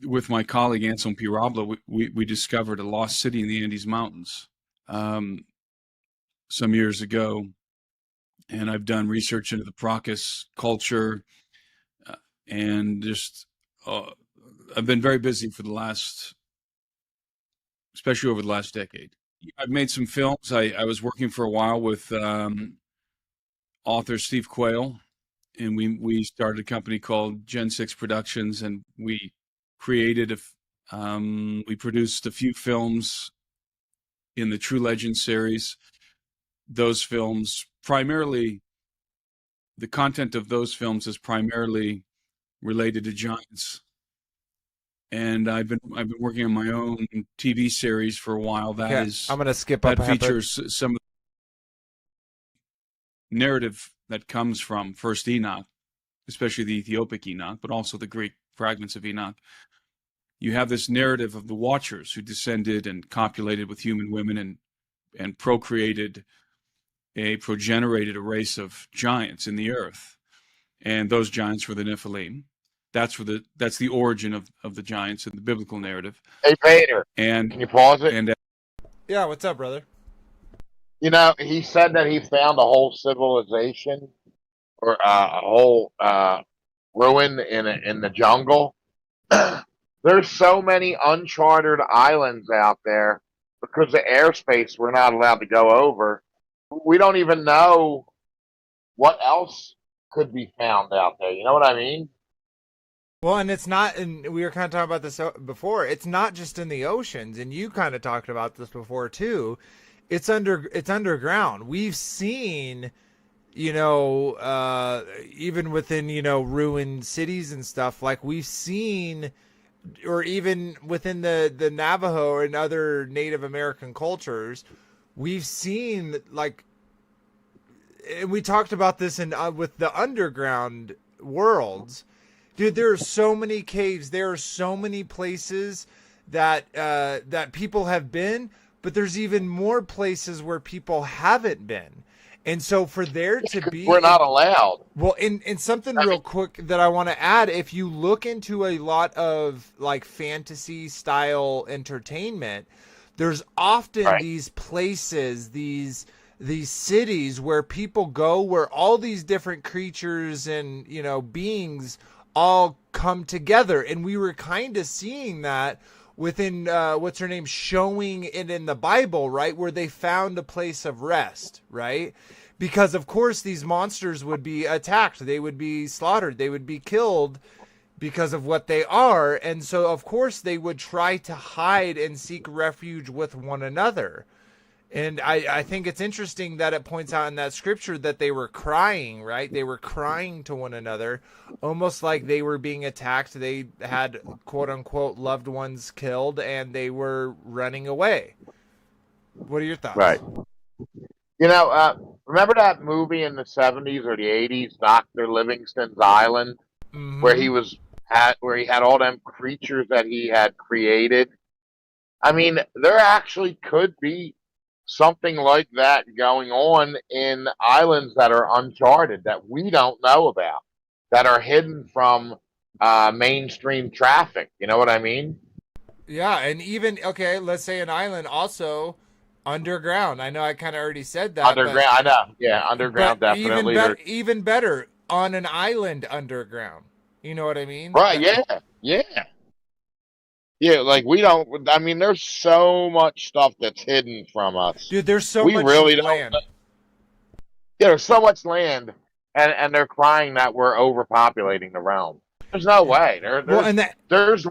with my colleague Anselm P. Robla, we discovered a lost city in the Andes Mountains some years ago. And I've done research into the Procus culture, and just I've been very busy for especially over the last decade. I've made some films. I was working for a while with author Steve Quayle, and we started a company called Gen 6 Productions, and we created we produced a few films in the True Legends series. Those films, primarily, the content of those films is primarily related to giants. And I've been working on my own TV series for a while. I'm going to skip up. That features some of the narrative that comes from First Enoch, especially the Ethiopic Enoch, but also the Greek fragments of Enoch. You have this narrative of the Watchers who descended and copulated with human women and progenerated a race of giants in the earth, and those giants were the Nephilim. That's the origin of the giants in the biblical narrative.
Hey, Vader,
and
can you pause it?
And
yeah, what's up, brother?
You know, he said that he found a whole civilization or a whole ruin in the jungle. There's so many uncharted islands out there because the airspace we're not allowed to go over. We don't even know what else could be found out there. You know what I mean?
Well, and it's not, and we were kind of talking about this before, it's not just in the oceans, and you kind of talked about this before too. It's underground. We've seen, even within, ruined cities and stuff, like we've seen or even within the Navajo and other Native American cultures, we've seen like, and we talked about this in with the underground worlds, dude. There are so many caves. There are so many places that that people have been, but there's even more places where people haven't been. And so for there to be,
we're not allowed.
Well, in something real quick that I want to add, if you look into a lot of like fantasy style entertainment, there's often these places, these cities where people go, where all these different creatures and, you know, beings all come together. And we were kind of seeing that within what's her name, showing it in the Bible, right, where they found a place of rest, right? Because of course these monsters would be attacked, they would be slaughtered, they would be killed because of what they are, and so of course they would try to hide and seek refuge with one another. And I think it's interesting that it points out in that scripture that they were crying, right? They were crying to one another, almost like they were being attacked. They had, quote unquote, loved ones killed, and they were running away. What are your thoughts?
Right. You know, remember that movie in the 70s or the 80s, Dr. Livingstone's Island, where he had all them creatures that he had created? I mean, there actually could be something like that going on in islands that are uncharted, that we don't know about, that are hidden from mainstream traffic. You know what I mean?
Yeah, and even, okay, let's say an island also underground. I know I kind of already said that.
Underground, I know. Yeah, underground, definitely.
Even better, on an island underground. You know what I mean?
Right, yeah. Yeah, like we don't, I mean, there's so much stuff that's hidden from us.
Dude, there's so
we
much
really
land.
Yeah, there's so much land, and they're crying that we're overpopulating the realm. There's no way. There's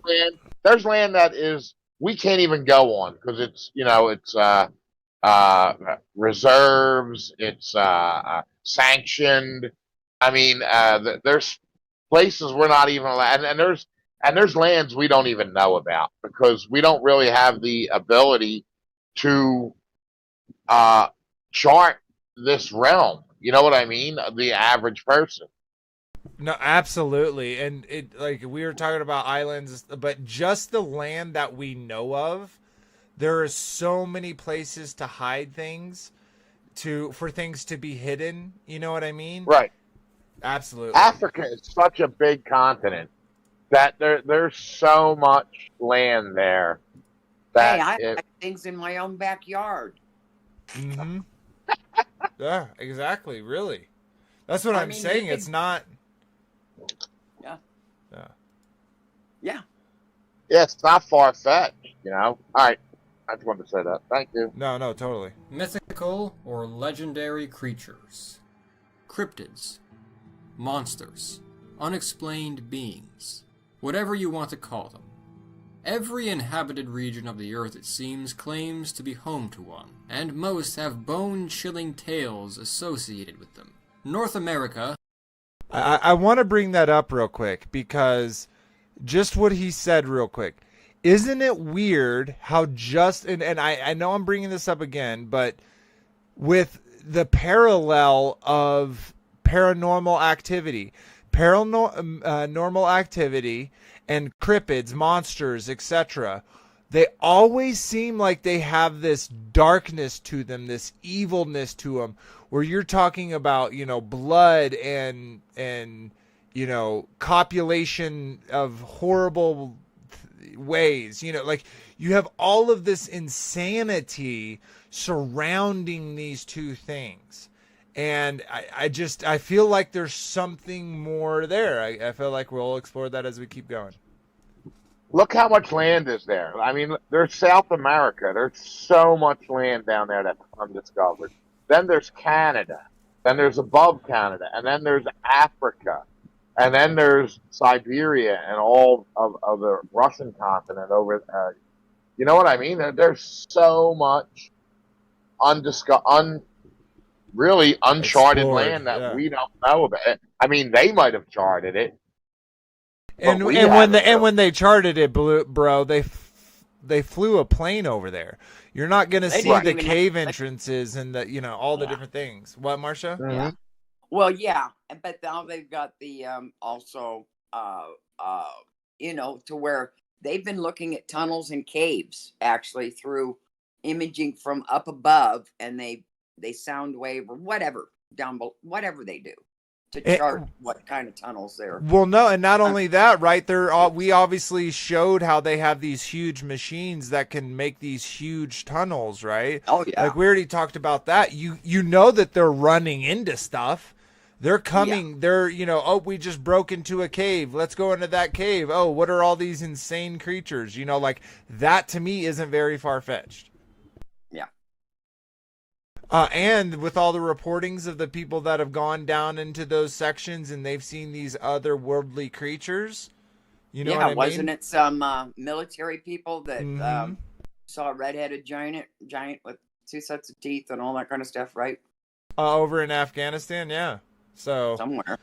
land that is, we can't even go on, because it's, you know, it's reserves, it's sanctioned. I mean, there's places we're not even allowed, and there's lands we don't even know about, because we don't really have the ability to chart this realm. You know what I mean? The average person.
No, absolutely. And it, like, we were talking about islands, but just the land that we know of, there are so many places to hide things, for things to be hidden. You know what I mean?
Right.
Absolutely.
Africa is such a big continent that there's so much land there.
Hey, I have things in my own backyard.
Mm-hmm. Yeah, exactly. Really. That's what I'm saying. It's not.
Yeah.
Yeah.
Yeah.
Yeah, it's not far-fetched, you know? All right. I just wanted to say that. Thank you.
No, totally.
Mythical or legendary creatures. Cryptids. Monsters. Unexplained beings. Whatever you want to call them. Every inhabited region of the earth, it seems, claims to be home to one, and most have bone-chilling tales associated with them. North America...
I want to bring that up real quick, because just what he said real quick. Isn't it weird how just, and I know I'm bringing this up again, but with the parallel of paranormal activity, normal activity and cryptids, monsters, etc., they always seem like they have this darkness to them, this evilness to them, where you're talking about, you know, blood and you know, copulation of horrible ways, you know, like you have all of this insanity surrounding these two things. And I feel like there's something more there. I feel like we'll explore that as we keep going.
Look how much land is there. I mean, there's South America. There's so much land down there that's undiscovered. Then there's Canada. Then there's above Canada. And then there's Africa. And then there's Siberia and all of the Russian continent over. You know what I mean? There's so much really uncharted land that we don't know about. I mean, they might have charted it.
And when they charted it, bro, they flew a plane over there. You're not gonna see the cave entrances and the all the different things. What, Marcia?
Yeah. Well, yeah, but now they've got the also to where they've been looking at tunnels and caves actually through imaging from up above, and they sound wave or whatever down below, whatever they do to chart what kind of tunnels they're.
Well, no, and not only that, right? We obviously showed how they have these huge machines that can make these huge tunnels, right?
Oh yeah.
Like we already talked about that. You know that they're running into stuff. They're coming. Yeah. They're we just broke into a cave. Let's go into that cave. Oh, what are all these insane creatures? Like that to me isn't very far fetched.
Yeah.
And with all the reportings of the people that have gone down into those sections and they've seen these otherworldly creatures, what I mean?
Wasn't it some military people that saw a red-headed giant with 2 sets of teeth and all that kind of stuff, right?
Over in Afghanistan, yeah. So
somewhere.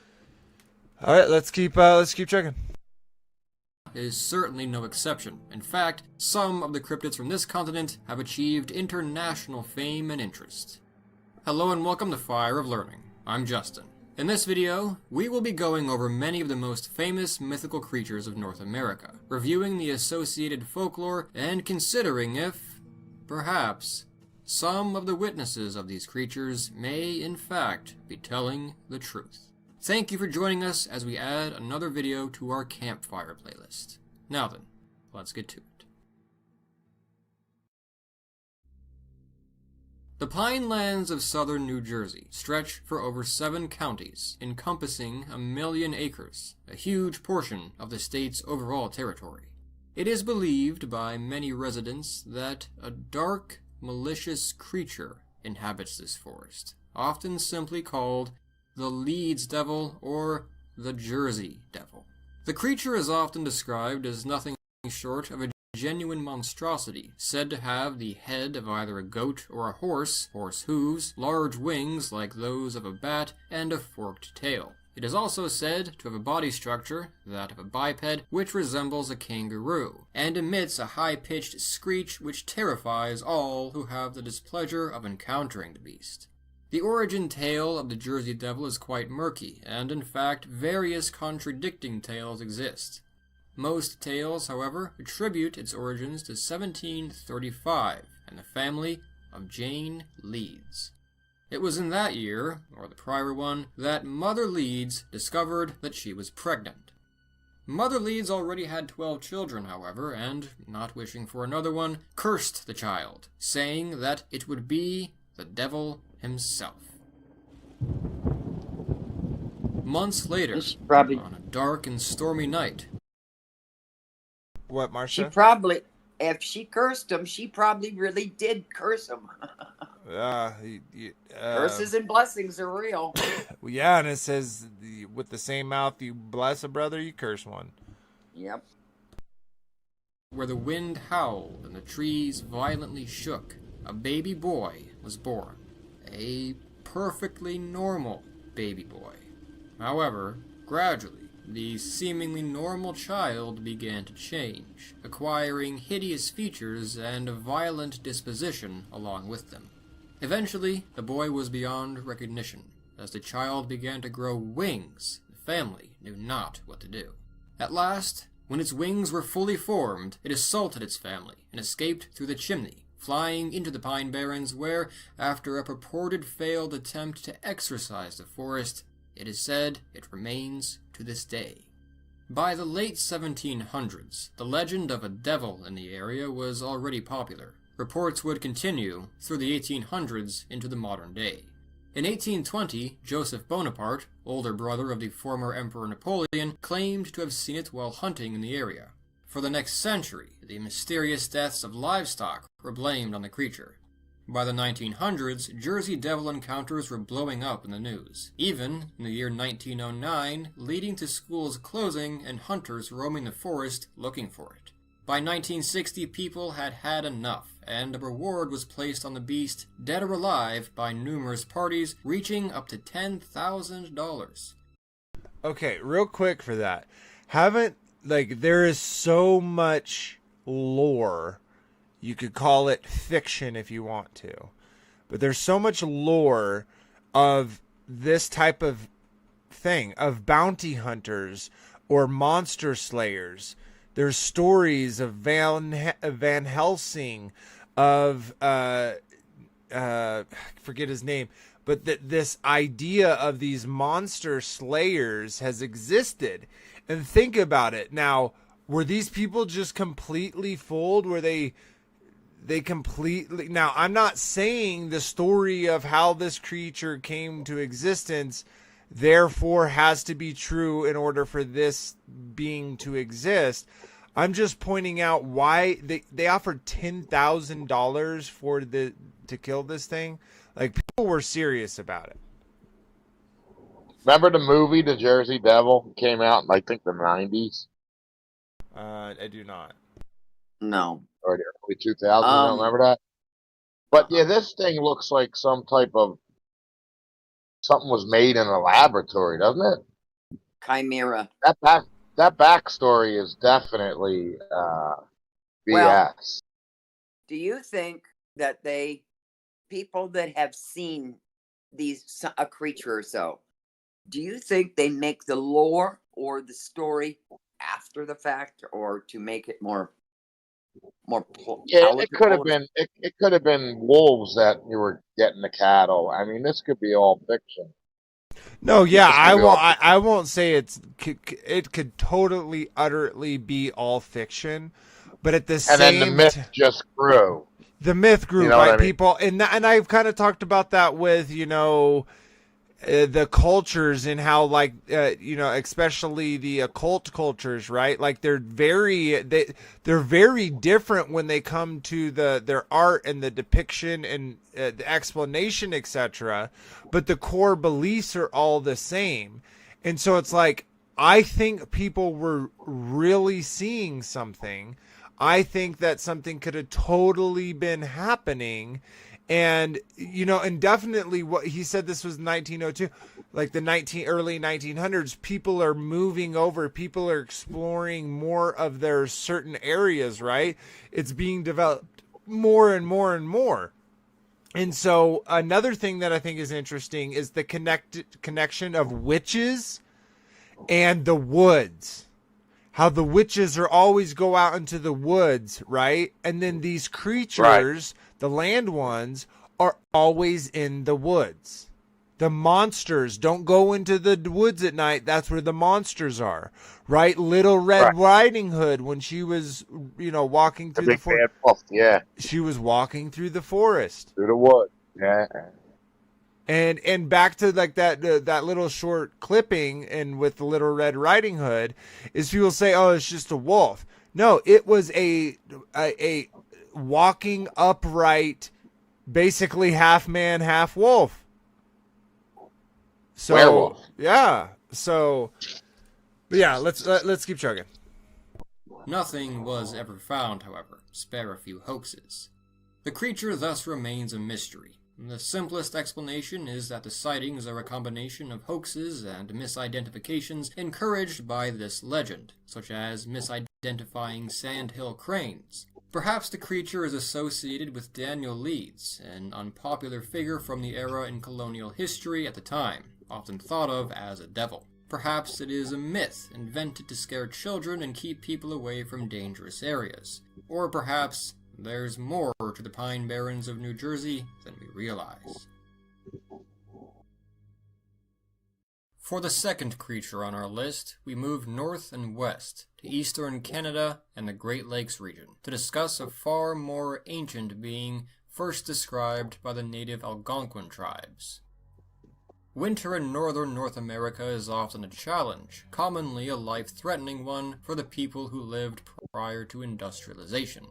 All right, let's keep checking.
Is certainly no exception. In fact, some of the cryptids from this continent have achieved international fame and interest. Hello and welcome to Fire of Learning. I'm Justin. In this video, we will be going over many of the most famous mythical creatures of North America, reviewing the associated folklore and considering if, perhaps, some of the witnesses of these creatures may in fact be telling the truth. Thank you for joining us as we add another video to our campfire playlist. Now then, let's get to it. The pine lands of southern New Jersey stretch for over 7 counties, encompassing 1 million acres, a huge portion of the state's overall territory. It is believed by many residents that a dark, malicious creature inhabits this forest, often simply called the Leeds Devil or the Jersey Devil. The creature is often described as nothing short of a genuine monstrosity, said to have the head of either a goat or a horse hooves, large wings like those of a bat, and a forked tail. It is also said to have a body structure, that of a biped, which resembles a kangaroo, and emits a high-pitched screech which terrifies all who have the displeasure of encountering the beast. The origin tale of the Jersey Devil is quite murky, and in fact various contradicting tales exist. Most tales, however, attribute its origins to 1735 and the family of Jane Leeds. It was in that year, or the prior one, that Mother Leeds discovered that she was pregnant. Mother Leeds already had 12 children, however, and, not wishing for another one, cursed the child, saying that it would be the devil himself. Months later, on a dark and stormy night...
What, Marcia?
If she cursed him, she probably really did curse him. Curses and blessings are real.
Yeah, and it says, with the same mouth you bless a brother, you curse one.
Yep.
Where the wind howled and the trees violently shook, a baby boy was born. A perfectly normal baby boy. However, gradually, the seemingly normal child began to change, acquiring hideous features and a violent disposition along with them. Eventually, the boy was beyond recognition. As the child began to grow wings, the family knew not what to do. At last, when its wings were fully formed, it assaulted its family and escaped through the chimney, flying into the Pine Barrens where, after a purported failed attempt to exorcise the forest, it is said it remains to this day. By the late 1700s, the legend of a devil in the area was already popular. Reports would continue through the 1800s into the modern day. In 1820, Joseph Bonaparte, older brother of the former Emperor Napoleon, claimed to have seen it while hunting in the area. For the next century, the mysterious deaths of livestock were blamed on the creature. By the 1900s, Jersey Devil encounters were blowing up in the news, even in the year 1909, leading to schools closing and hunters roaming the forest looking for it. By 1960, people had had enough, and a reward was placed on the beast, dead or alive, by numerous parties, reaching up to $10,000.
Okay, real quick for that. Haven't like there is so much lore. You could call it fiction if you want to, but there's so much lore of this type of thing, of bounty hunters or monster slayers. There's stories of Van Helsing, of forget his name, but this idea of these monster slayers has existed. And think about it. Now, were these people just completely fooled? Were they completely... Now, I'm not saying the story of how this creature came to existence therefore has to be true in order for this being to exist. I'm just pointing out why they offered $10,000 for to kill this thing. Like, people were serious about it.
Remember the movie The Jersey Devil? Came out in, I think, the 90s?
I do not.
No.
Or the early 2000s, you don't remember that? But yeah, this thing looks like some type of... Something was made in a laboratory, doesn't it?
Chimera.
That backstory is definitely BS.
Well, do you think that people that have seen a creature or so, do you think they make the lore or the story after the fact, or to make it more
yeah, it could have been it could have been wolves that you were getting the cattle. I mean, this could be all fiction.
No, yeah, I won't say it could totally, utterly be all fiction, but at the same time...
And then the myth just grew.
The myth grew,
you know
right,
I mean?
People? And I've kind of talked about that with, the cultures and how, like, especially the occult cultures, right? Like, they're very different when they come to their art and the depiction and the explanation, etc. But the core beliefs are all the same. And so it's like, I think people were really seeing something. I think that something could have totally been happening. And, and definitely what he said, this was 1902, like the early 1900s, people are moving over, people are exploring more of their certain areas, right? It's being developed more and more and more. And so another thing that I think is interesting is the connection of witches and the woods. How the witches are always go out into the woods, right? And then these creatures, the land ones, are always in the woods. The monsters don't go into the woods at night. That's where the monsters are, right? Little Red Riding Hood, when she was, walking through the forest.
Yeah.
She was walking through the forest.
Through the woods, yeah.
And back to like that little short clipping and with the Little Red Riding Hood is people say, oh, it's just a wolf. No, it was a walking upright, basically half man, half wolf. So
werewolf.
Yeah. So, but yeah, let's keep chugging.
Nothing was ever found, however, spare a few hoaxes. The creature thus remains a mystery. The simplest explanation is that the sightings are a combination of hoaxes and misidentifications encouraged by this legend, such as misidentifying sandhill cranes. Perhaps the creature is associated with Daniel Leeds, an unpopular figure from the era in colonial history at the time, often thought of as a devil. Perhaps it is a myth invented to scare children and keep people away from dangerous areas. Or perhaps there's more to the Pine Barrens of New Jersey than we realize. For the second creature on our list, we move north and west to eastern Canada and the Great Lakes region to discuss a far more ancient being first described by the native Algonquin tribes. Winter in northern North America is often a challenge, commonly a life-threatening one for the people who lived prior to industrialization.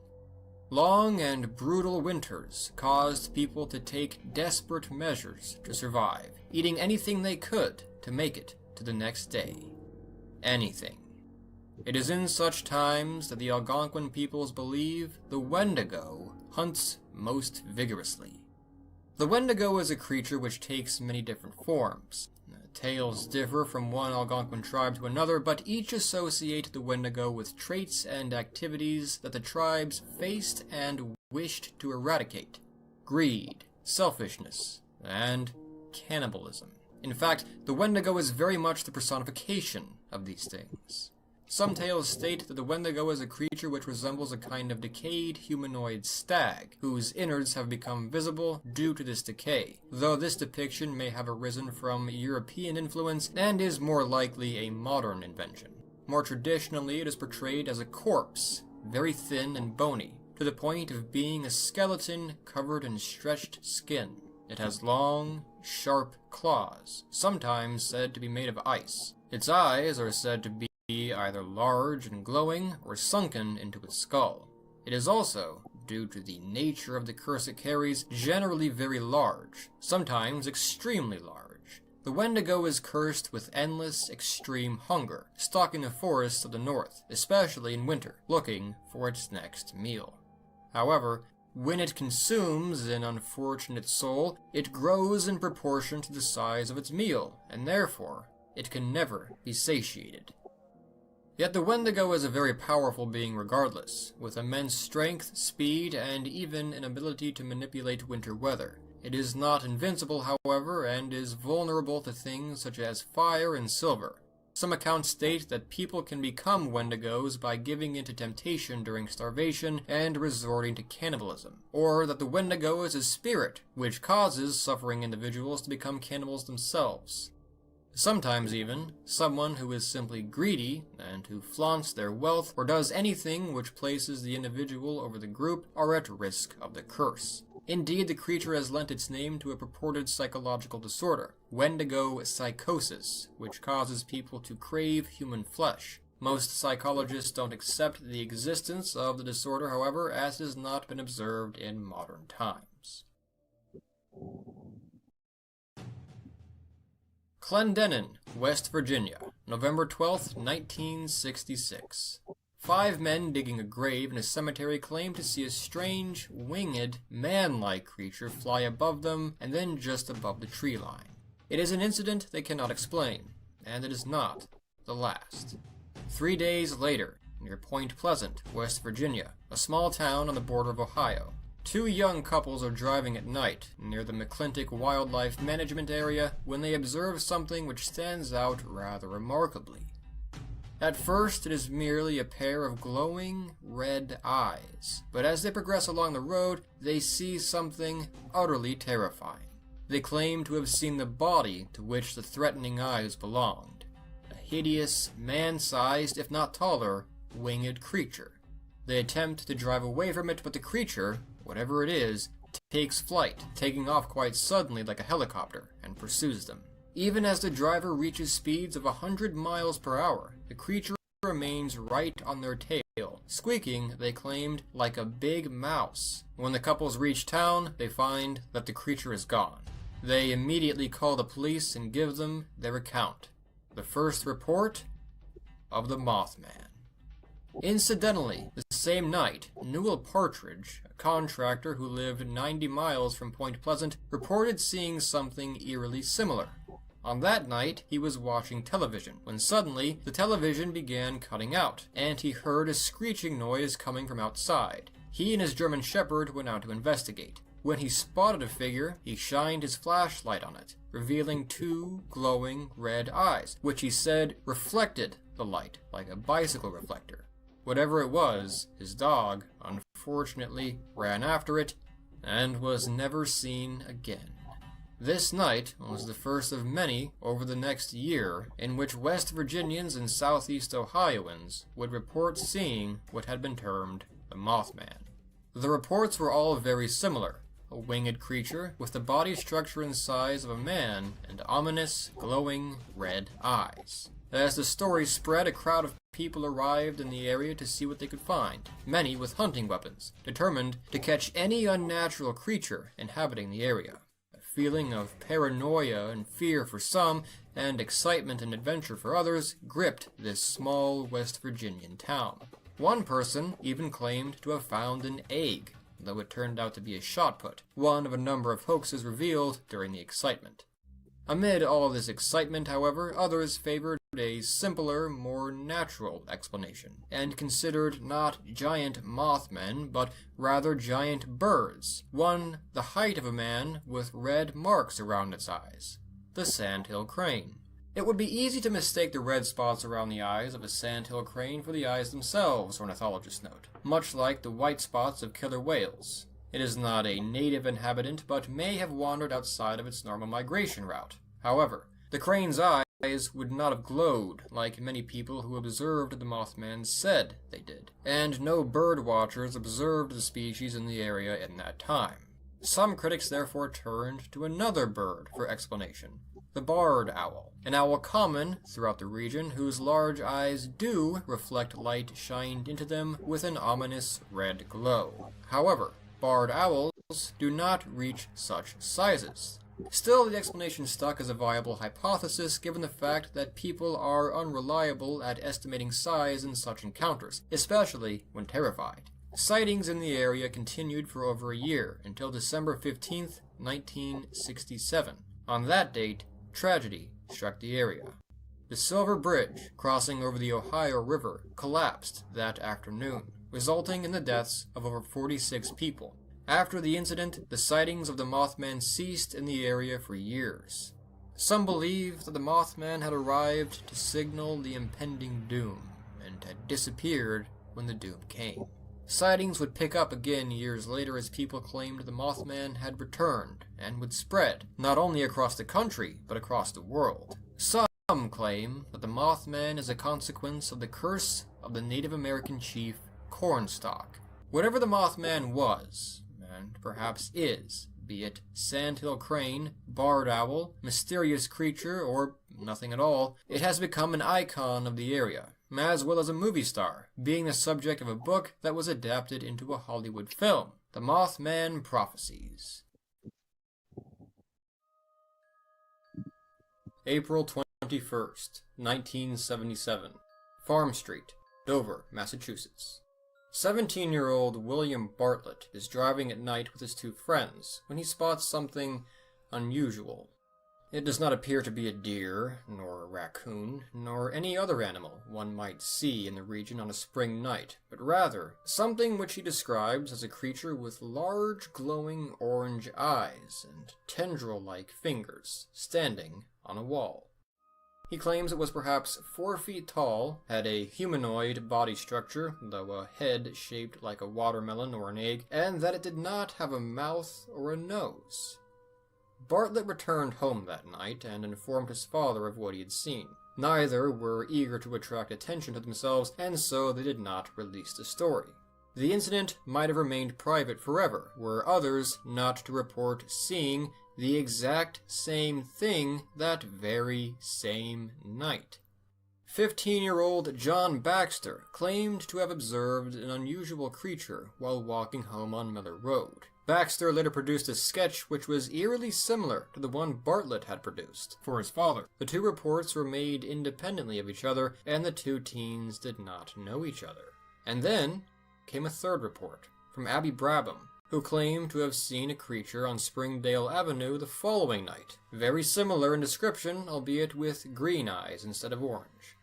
Long and brutal winters caused people to take desperate measures to survive, eating anything they could to make it to the next day. Anything. It is in such times that the Algonquin peoples believe the Wendigo hunts most vigorously. The Wendigo is a creature which takes many different forms. Tales differ from one Algonquin tribe to another, but each associate the Wendigo with traits and activities that the tribes faced and wished to eradicate: greed, selfishness, and cannibalism. In fact, the Wendigo is very much the personification of these things. Some tales state that the Wendigo is a creature which resembles a kind of decayed humanoid stag, whose innards have become visible due to this decay, though this depiction may have arisen from European influence and is more likely a modern invention. More traditionally, it is portrayed as a corpse, very thin and bony, to the point of being a skeleton covered in stretched skin. It has long, sharp claws, sometimes said to be made of ice. Its eyes are said to be either large and glowing or sunken into its skull. It is also, due to the nature of the curse it carries, generally very large, sometimes extremely large. The Wendigo is cursed with endless, extreme hunger, stalking the forests of the north, especially in winter, looking for its next meal. However, when it consumes an unfortunate soul, it grows in proportion to the size of its meal, and therefore, it can never be satiated. Yet the Wendigo is a very powerful being regardless, with immense strength, speed, and even an ability to manipulate winter weather. It is not invincible, however, and is vulnerable to things such as fire and silver. Some accounts state that people can become Wendigos by giving into temptation during starvation and resorting to cannibalism, or that the Wendigo is a spirit, which causes suffering individuals to become cannibals themselves. Sometimes even, someone who is simply greedy and who flaunts their wealth or does anything which places the individual over the group are at risk of the curse. Indeed, the creature has lent its name to a purported psychological disorder, Wendigo psychosis, which causes people to crave human flesh. Most psychologists don't accept the existence of the disorder, however, as it has not been observed in modern times. Clendenin, West Virginia, November 12, 1966. 5 men digging a grave in a cemetery claim to see a strange, winged, man-like creature fly above them and then just above the tree line. It is an incident they cannot explain, and it is not the last. 3 days later, near Point Pleasant, West Virginia, a small town on the border of Ohio, 2 young couples are driving at night near the McClintock Wildlife Management Area when they observe something which stands out rather remarkably. At first, it is merely a pair of glowing red eyes, but as they progress along the road, they see something utterly terrifying. They claim to have seen the body to which the threatening eyes belonged, a hideous, man-sized, if not taller, winged creature. They attempt to drive away from it, but the creature, whatever it is, takes flight, taking off quite suddenly like a helicopter, and pursues them. Even as the driver reaches speeds of 100 miles per hour, the creature remains right on their tail, squeaking, they claimed, like a big mouse. When the couples reach town, they find that the creature is gone. They immediately call the police and give them their account. The first report of the Mothman. Incidentally, the same night, Newell Partridge, a contractor who lived 90 miles from Point Pleasant, reported seeing something eerily similar. On that night, he was watching television, when suddenly, the television began cutting out, and he heard a screeching noise coming from outside. He and his German Shepherd went out to investigate. When he spotted a figure, he shined his flashlight on it, revealing 2 glowing red eyes, which he said reflected the light like a bicycle reflector. Whatever it was, his dog, unfortunately, ran after it and was never seen again. This night was the first of many over the next year in which West Virginians and Southeast Ohioans would report seeing what had been termed the Mothman. The reports were all very similar: a winged creature with the body structure and size of a man and ominous, glowing red eyes. As the story spread, a crowd of people arrived in the area to see what they could find, many with hunting weapons, determined to catch any unnatural creature inhabiting the area. A feeling of paranoia and fear for some, and excitement and adventure for others, gripped this small West Virginian town. One person even claimed to have found an egg, though it turned out to be a shot put, one of a number of hoaxes revealed during the excitement. Amid all this excitement, however, others favored a simpler, more natural explanation, and considered not giant mothmen, but rather giant birds, one the height of a man with red marks around its eyes, the sandhill crane. It would be easy to mistake the red spots around the eyes of a sandhill crane for the eyes themselves, ornithologists note, much like the white spots of killer whales. It is not a native inhabitant, but may have wandered outside of its normal migration route. However, the crane's eyes would not have glowed like many people who observed the Mothman said they did, and no bird watchers observed the species in the area in that time. Some critics therefore turned to another bird for explanation, the barred owl, an owl common throughout the region whose large eyes do reflect light shined into them with an ominous red glow. However, barred owls do not reach such sizes. Still, the explanation stuck as a viable hypothesis given the fact that people are unreliable at estimating size in such encounters, especially when terrified. Sightings in the area continued for over a year, until December 15, 1967. On that date, tragedy struck the area. The Silver Bridge, crossing over the Ohio River, collapsed that afternoon, resulting in the deaths of over 46 people. After the incident, the sightings of the Mothman ceased in the area for years. Some believe that the Mothman had arrived to signal the impending doom, and had disappeared when the doom came. Sightings would pick up again years later as people claimed the Mothman had returned, and would spread, not only across the country, but across the world. Some claim that the Mothman is a consequence of the curse of the Native American chief Cornstalk. Whatever the Mothman was, and perhaps is, be it sandhill crane, barred owl, mysterious creature, or nothing at all, it has become an icon of the area, as well as a movie star, being the subject of a book that was adapted into a Hollywood film, The Mothman Prophecies. April 21st, 1977. Farm Street, Dover, Massachusetts. 17-year-old William Bartlett is driving at night with his two friends when he spots something unusual. It does not appear to be a deer, nor a raccoon, nor any other animal one might see in the region on a spring night, but rather something which he describes as a creature with large glowing orange eyes and tendril-like fingers standing on a wall. He claims it was perhaps 4 feet tall, had a humanoid body structure, though a head shaped like a watermelon or an egg, and that it did not have a mouth or a nose. Bartlett returned home that night and informed his father of what he had seen. Neither were eager to attract attention to themselves, and so they did not release the story. The incident might have remained private forever, were others not to report seeing the exact same thing that very same night. 15-year-old John Baxter claimed to have observed an unusual creature while walking home on Miller Road. Baxter later produced a sketch which was eerily similar to the one Bartlett had produced for his father. The two reports were made independently of each other, and the two teens did not know each other. And then came a third report from Abby Brabham, who claimed to have seen a creature on Springdale Avenue the following night, very similar in description, albeit with green eyes instead of orange.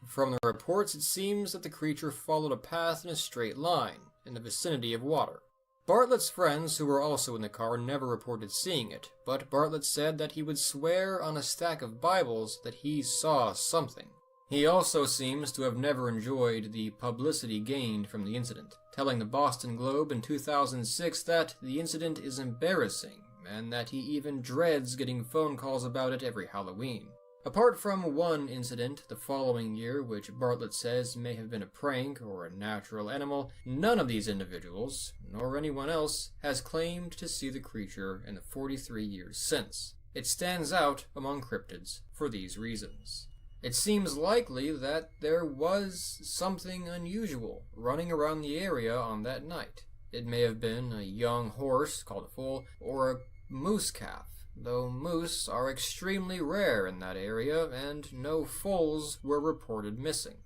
From the reports, it seems that the creature followed a path in a straight line, in the vicinity of water. Bartlett's friends, who were also in the car, never reported seeing it, but Bartlett said that he would swear on a stack of Bibles that he saw something. He also seems to have never enjoyed the publicity gained from the incident, telling the Boston Globe in 2006 that the incident is embarrassing, and that he even dreads getting phone calls about it every Halloween. Apart from one incident the following year, which Bartlett says may have been a prank or a natural animal, none of these individuals, nor anyone else, has claimed to see the creature in the 43 years since. It stands out among cryptids for these reasons. It seems likely that there was something unusual running around the area on that night. It may have been a young horse called a foal, or a moose calf, though moose are extremely rare in that area and no foals were reported missing.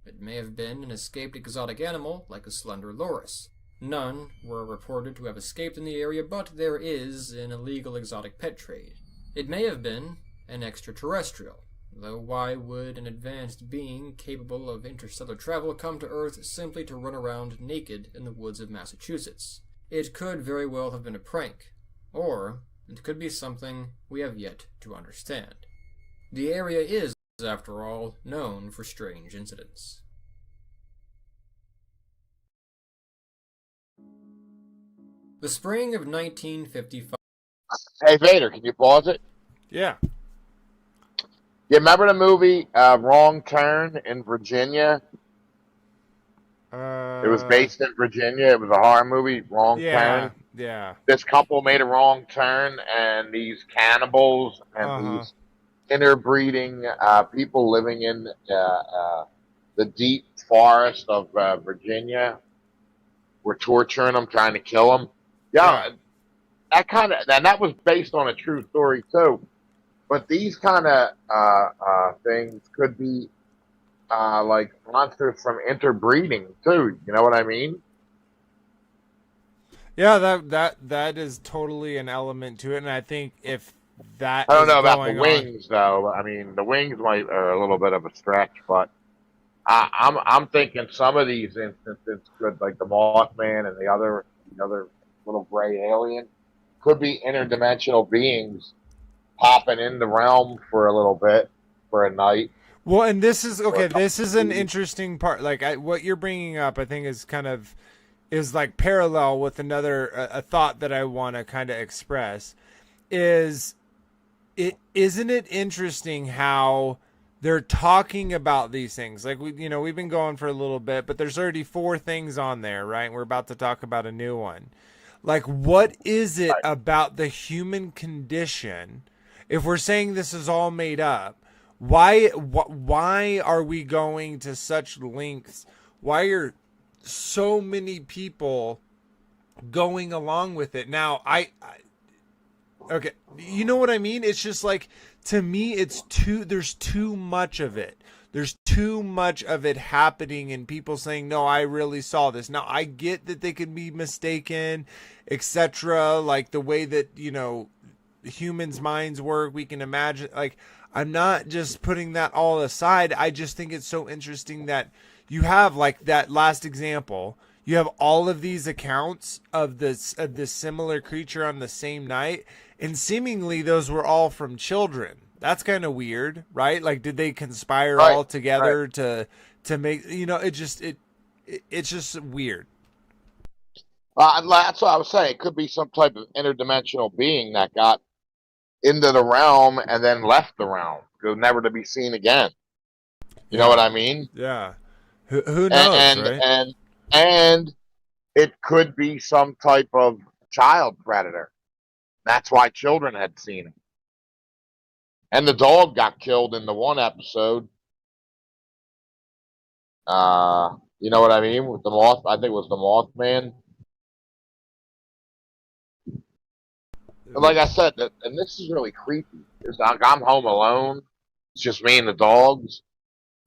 It may have been an escaped exotic animal like a slender loris. None were reported to have escaped in the area, but there is an illegal exotic pet trade. It may have been an extraterrestrial, though why would an advanced being capable of interstellar travel come to Earth simply to run around naked in the woods of Massachusetts? It could very well have been a prank, or it could be something we have yet to understand. The area is, after all, known for strange incidents. The spring of 1955.
Hey, Vader, can you pause it?
Yeah.
You remember the movie Wrong Turn in Virginia? It was based in Virginia. It was a horror movie, Wrong Turn.
Yeah.
This couple made a wrong turn, and these cannibals and these interbreeding people living in the deep forest of Virginia were torturing them, trying to kill them. Yeah, that kind of, and that was based on a true story too. But these kind of things could be like monsters from interbreeding too. You know what I mean?
Yeah, that is totally an element to it, and I think if that
I don't
is
know about the
going
wings though. I mean, the wings are a little bit of a stretch, but I'm thinking some of these instances could, like the Mothman and the other little gray alien, could be interdimensional beings popping in the realm for a little bit, for a night.
Well, and this is okay. This is an interesting part. Like what you're bringing up, I think is like parallel with another a thought that I want to kind of express. Isn't it interesting how they're talking about these things? Like we've been going for a little bit, but there's already 4 things on there, right? We're about to talk about a new one. Like, what is it about the human condition? If we're saying this is all made up, why are we going to such lengths? Why are so many people going along with it? Now, okay, you know what I mean? It's just like, to me, there's too much of it. There's too much of it happening and people saying, no, I really saw this. Now, I get that they could be mistaken, etc. Like the way that, humans' minds work, we can imagine. Like, I'm not just putting that all aside. I just think it's so interesting that you have, like, that last example. You have all of these accounts of this similar creature on the same night, and seemingly those were all from children. That's kind of weird, right? Like, did they conspire all together to make, it's just weird.
That's what I was saying. It could be some type of interdimensional being that got into the realm and then left the realm, never to be seen again. You know what I mean?
Yeah. Who knows, right?
And it could be some type of child predator. That's why children had seen it. And the dog got killed in the one episode. You know what I mean? With the I think it was the Mothman. But like I said, and this is really creepy. It's like I'm home alone. It's just me and the dogs.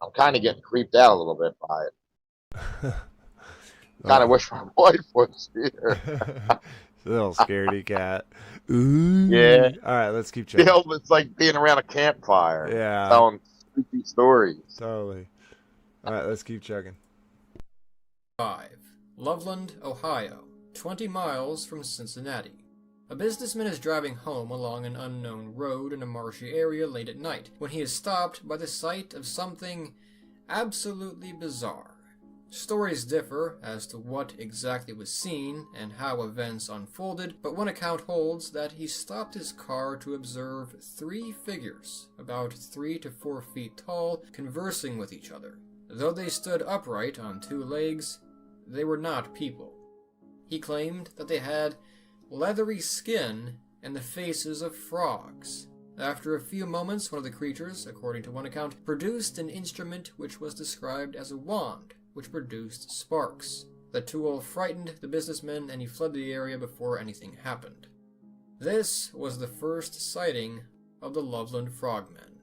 I'm kind of getting creeped out a little bit by it. Kind of wish my wife was here.
Little scaredy cat. Ooh.
Yeah.
All right, let's keep checking.
It's like being around a campfire.
Yeah.
Telling creepy stories.
Totally. All right, let's keep checking.
5. Loveland, Ohio, 20 miles from Cincinnati. A businessman is driving home along an unknown road in a marshy area late at night when he is stopped by the sight of something absolutely bizarre. Stories differ as to what exactly was seen and how events unfolded, but one account holds that he stopped his car to observe 3 figures, about 3 to 4 feet tall, conversing with each other. Though they stood upright on 2 legs, they were not people. He claimed that they had leathery skin and the faces of frogs. After a few moments, one of the creatures, according to one account, produced an instrument which was described as a wand, which produced sparks. The tool frightened the businessman and he fled the area before anything happened. This was the first sighting of the Loveland Frogmen.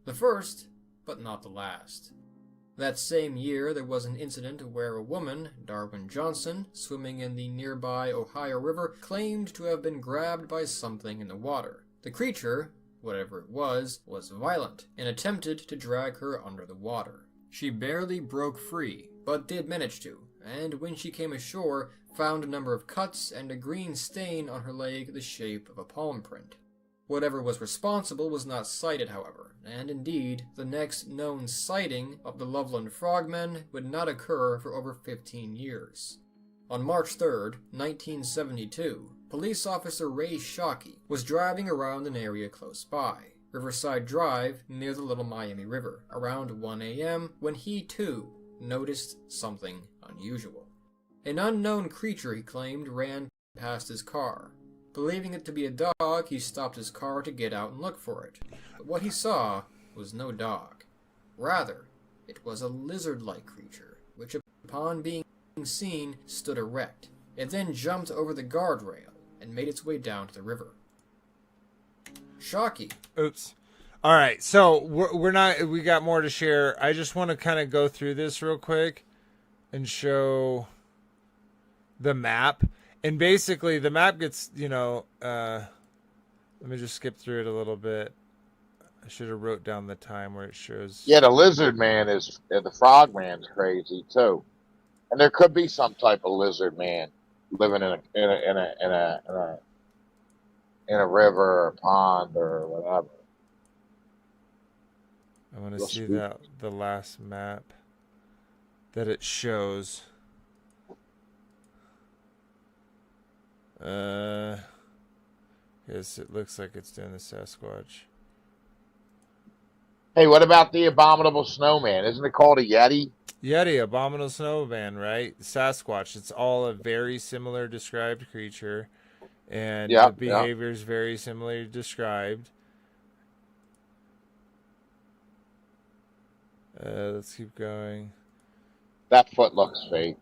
The first, but not the last. That same year, there was an incident where a woman, Darwin Johnson, swimming in the nearby Ohio River, claimed to have been grabbed by something in the water. The creature, whatever it was violent and attempted to drag her under the water. She barely broke free, but did manage to, and when she came ashore, found a number of cuts and a green stain on her leg the shape of a palm print. Whatever was responsible was not cited, however, and indeed, the next known sighting of the Loveland Frogmen would not occur for over 15 years. On March 3rd, 1972, police officer Ray Shockey was driving around an area close by, Riverside Drive near the Little Miami River, around 1 a.m. when he too noticed something unusual. An unknown creature, he claimed, ran past his car. Believing it to be a dog, he stopped his car to get out and look for it. But what he saw was no dog. Rather, it was a lizard-like creature, which upon being seen stood erect. It then jumped over the guardrail and made its way down to the river. Shocky.
Oops. All right, so we got more to share. I just want to kind of go through this real quick and show the map. And basically, the map gets, let me just skip through it a little bit. I should have wrote down the time where it shows.
Yeah, the lizard man the frog man's crazy too, and there could be some type of lizard man living in a river or a pond or whatever.
I want to see that the last map that it shows. Yes, it looks like it's doing the Sasquatch.
Hey, what about the abominable snowman? Isn't it called a Yeti?
Yeti, abominable snowman, right? Sasquatch. It's all a very similar described creature, and the behavior is very similarly described. Let's keep going.
That foot looks fake.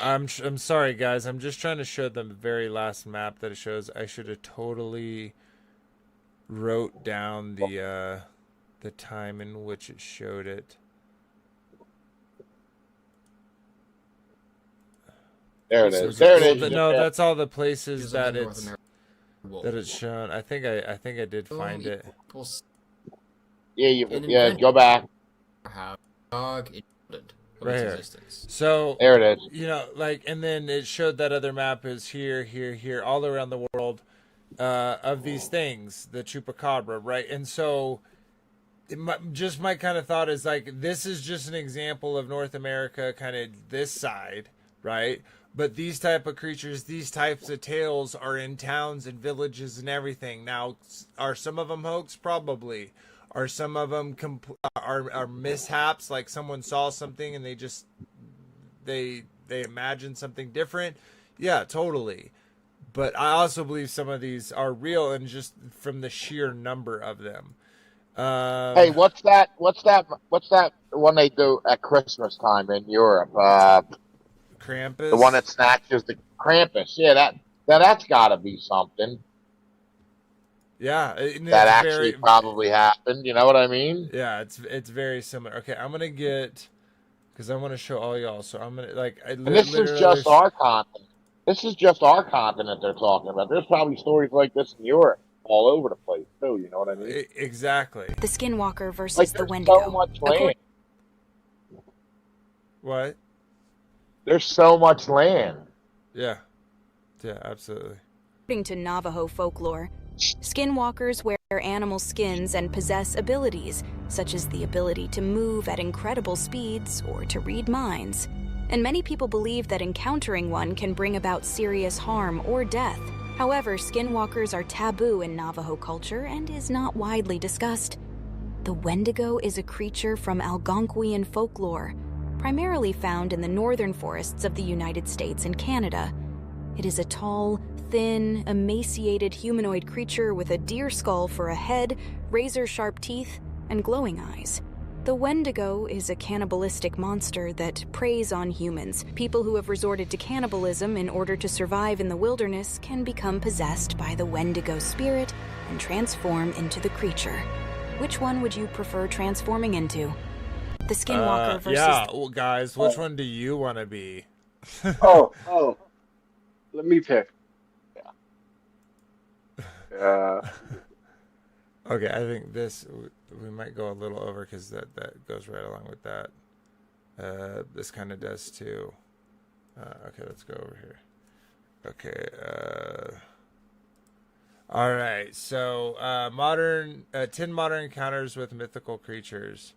I'm sorry, guys. I'm just trying to show them the very last map that it shows. I should have totally wrote down the time in which it showed it.
There it is. There it is.
No, that's all the places that it's shown. I think I did find it.
Yeah, go back.
Right here. So
there it is.
And then it showed that other map is here, all around the world of these things, the chupacabra, right? And so my kind of thought is like, this is just an example of North America, kind of this side, right? But these type of creatures, these types of tales are in towns and villages and everything. Now, are some of them hoax? Probably. Are some of them are mishaps, like someone saw something and they imagine something different? Yeah, totally. But I also believe some of these are real, and just from the sheer number of them.
Hey, what's that one they do at Christmas time in Europe?
Krampus?
The one that snatches the Krampus. Yeah, that's got to be something.
Yeah,
that actually probably happened. You know what I mean?
Yeah, it's very similar. Okay, I'm gonna get, because I want to show all y'all. So I'm gonna
and this is just our continent. This is just our continent they're talking about. There's probably stories like this in Europe, all over the place too. You know what I mean?
Exactly.
The Skinwalker versus the Wendigo.
So much land.
What?
There's so much land.
Yeah, absolutely.
According to Navajo folklore, skinwalkers wear animal skins and possess abilities, such as the ability to move at incredible speeds or to read minds. And many people believe that encountering one can bring about serious harm or death. However, skinwalkers are taboo in Navajo culture and is not widely discussed. The Wendigo is a creature from Algonquian folklore, primarily found in the northern forests of the United States and Canada. It is a tall, thin, emaciated humanoid creature with a deer skull for a head, razor-sharp teeth, and glowing eyes. The Wendigo is a cannibalistic monster that preys on humans. People who have resorted to cannibalism in order to survive in the wilderness can become possessed by the Wendigo spirit and transform into the creature. Which one would you prefer transforming into? The Skinwalker versus...
Yeah, well, guys, which one do you want to be?
Oh. let me pick. Yeah.
Okay, I think this we might go a little over because that goes right along with that. This kind of does too. Okay, let's go over here. Okay. All right. So, 10 modern encounters with mythical creatures.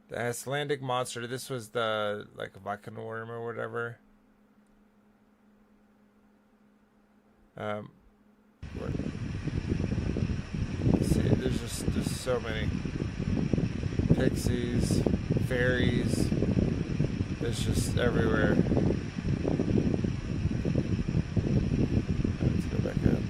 The Icelandic monster. This was the Viking worm or whatever. Let's see. There's just so many pixies, fairies. It's just everywhere. Let's go back up.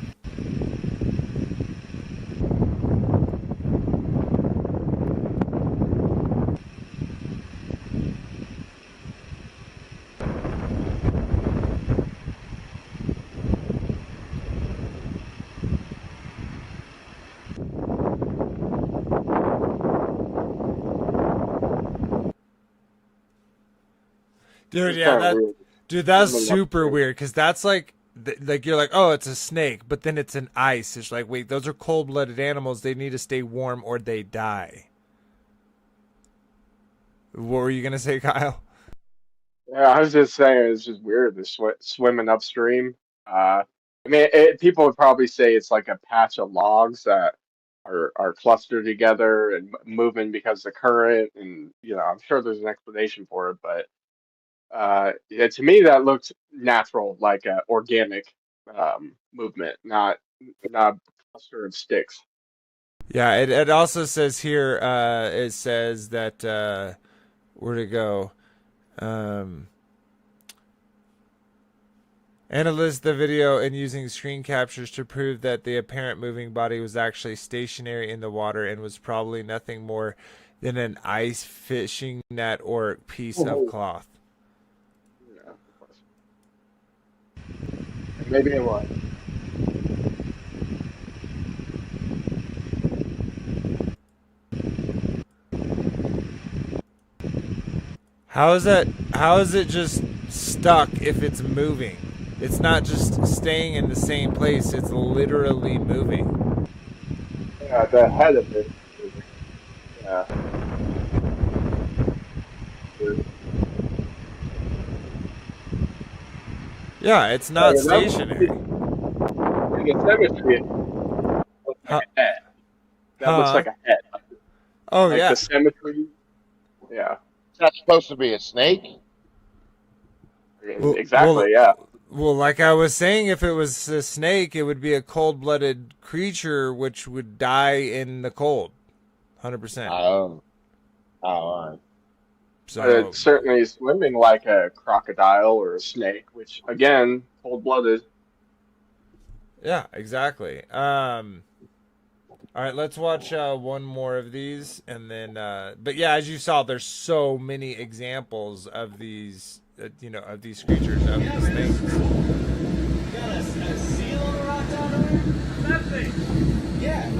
Dude, yeah, that's super weird because that's like you're like, oh, it's a snake, but then it's an ice. It's like, wait, those are cold-blooded animals. They need to stay warm or they die. What were you gonna say, Kyle?
Yeah, I was just saying it's just weird. This swimming upstream. I mean, people would probably say it's like a patch of logs that are clustered together and moving because of the current, and I'm sure there's an explanation for it, but yeah, to me that looked natural, like a organic movement, not a cluster of sticks.
Yeah, it also says here. It says that where'd it go? Analyzed the video and using screen captures to prove that the apparent moving body was actually stationary in the water and was probably nothing more than an ice fishing net or piece of cloth.
Yeah, of course. Maybe it was.
How is that? How is it just stuck if it's moving? It's not just staying in the same place. It's literally moving.
Yeah, the head of it. Yeah.
Yeah, it's not stationary.
In the cemetery, it looks like a head. That looks like a head.
Oh,
like
yeah.
The cemetery. Yeah.
That's supposed to be a snake?
Exactly, yeah.
Well, like I was saying, if it was a snake, it would be a cold-blooded creature which would die in the cold. 100%.
Oh, all right.
So
It's certainly swimming like a crocodile or a snake, which, again, cold-blooded.
Yeah, exactly. All right, let's watch one more of these, and then. But yeah, as you saw, there's so many examples of these, of these creatures, of these things.
Got a seal on the rock down there? That thing. Yeah.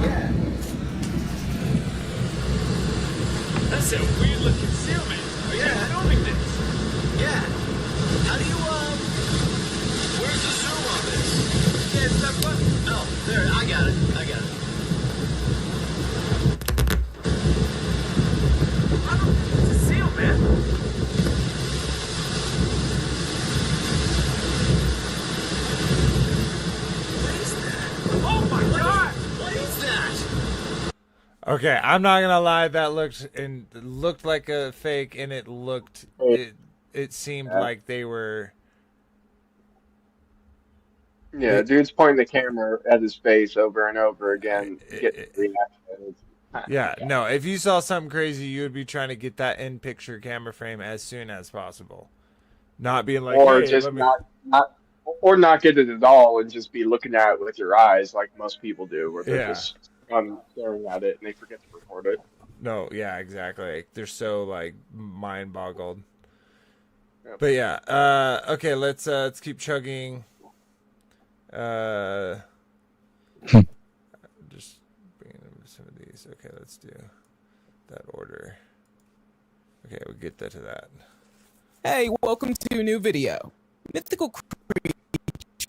That's a weird looking seal, man. Are you filming this? Yeah. How do you where's the zoom on this? Yeah, it's that button. Oh, there. I got it. It's a seal, man. What is that? Oh my God! What is that?
Okay, I'm not gonna lie. That looked like a fake, and it seemed like they were.
Yeah, dude's pointing the camera at his face over and over again, getting reaction.
Yeah, no. If you saw something crazy, you would be trying to get that in-picture camera frame as soon as possible, not being like,
or
hey,
just not get it at all and just be looking at it with your eyes like most people do, where they're just staring at it and they forget to record it.
No, yeah, exactly. They're so like mind boggled. Yep. But yeah, okay, let's keep chugging. Just bringing over some of these. Okay, let's do that order. Okay, we'll get to that.
Hey, welcome to a new video. Mythical Creatures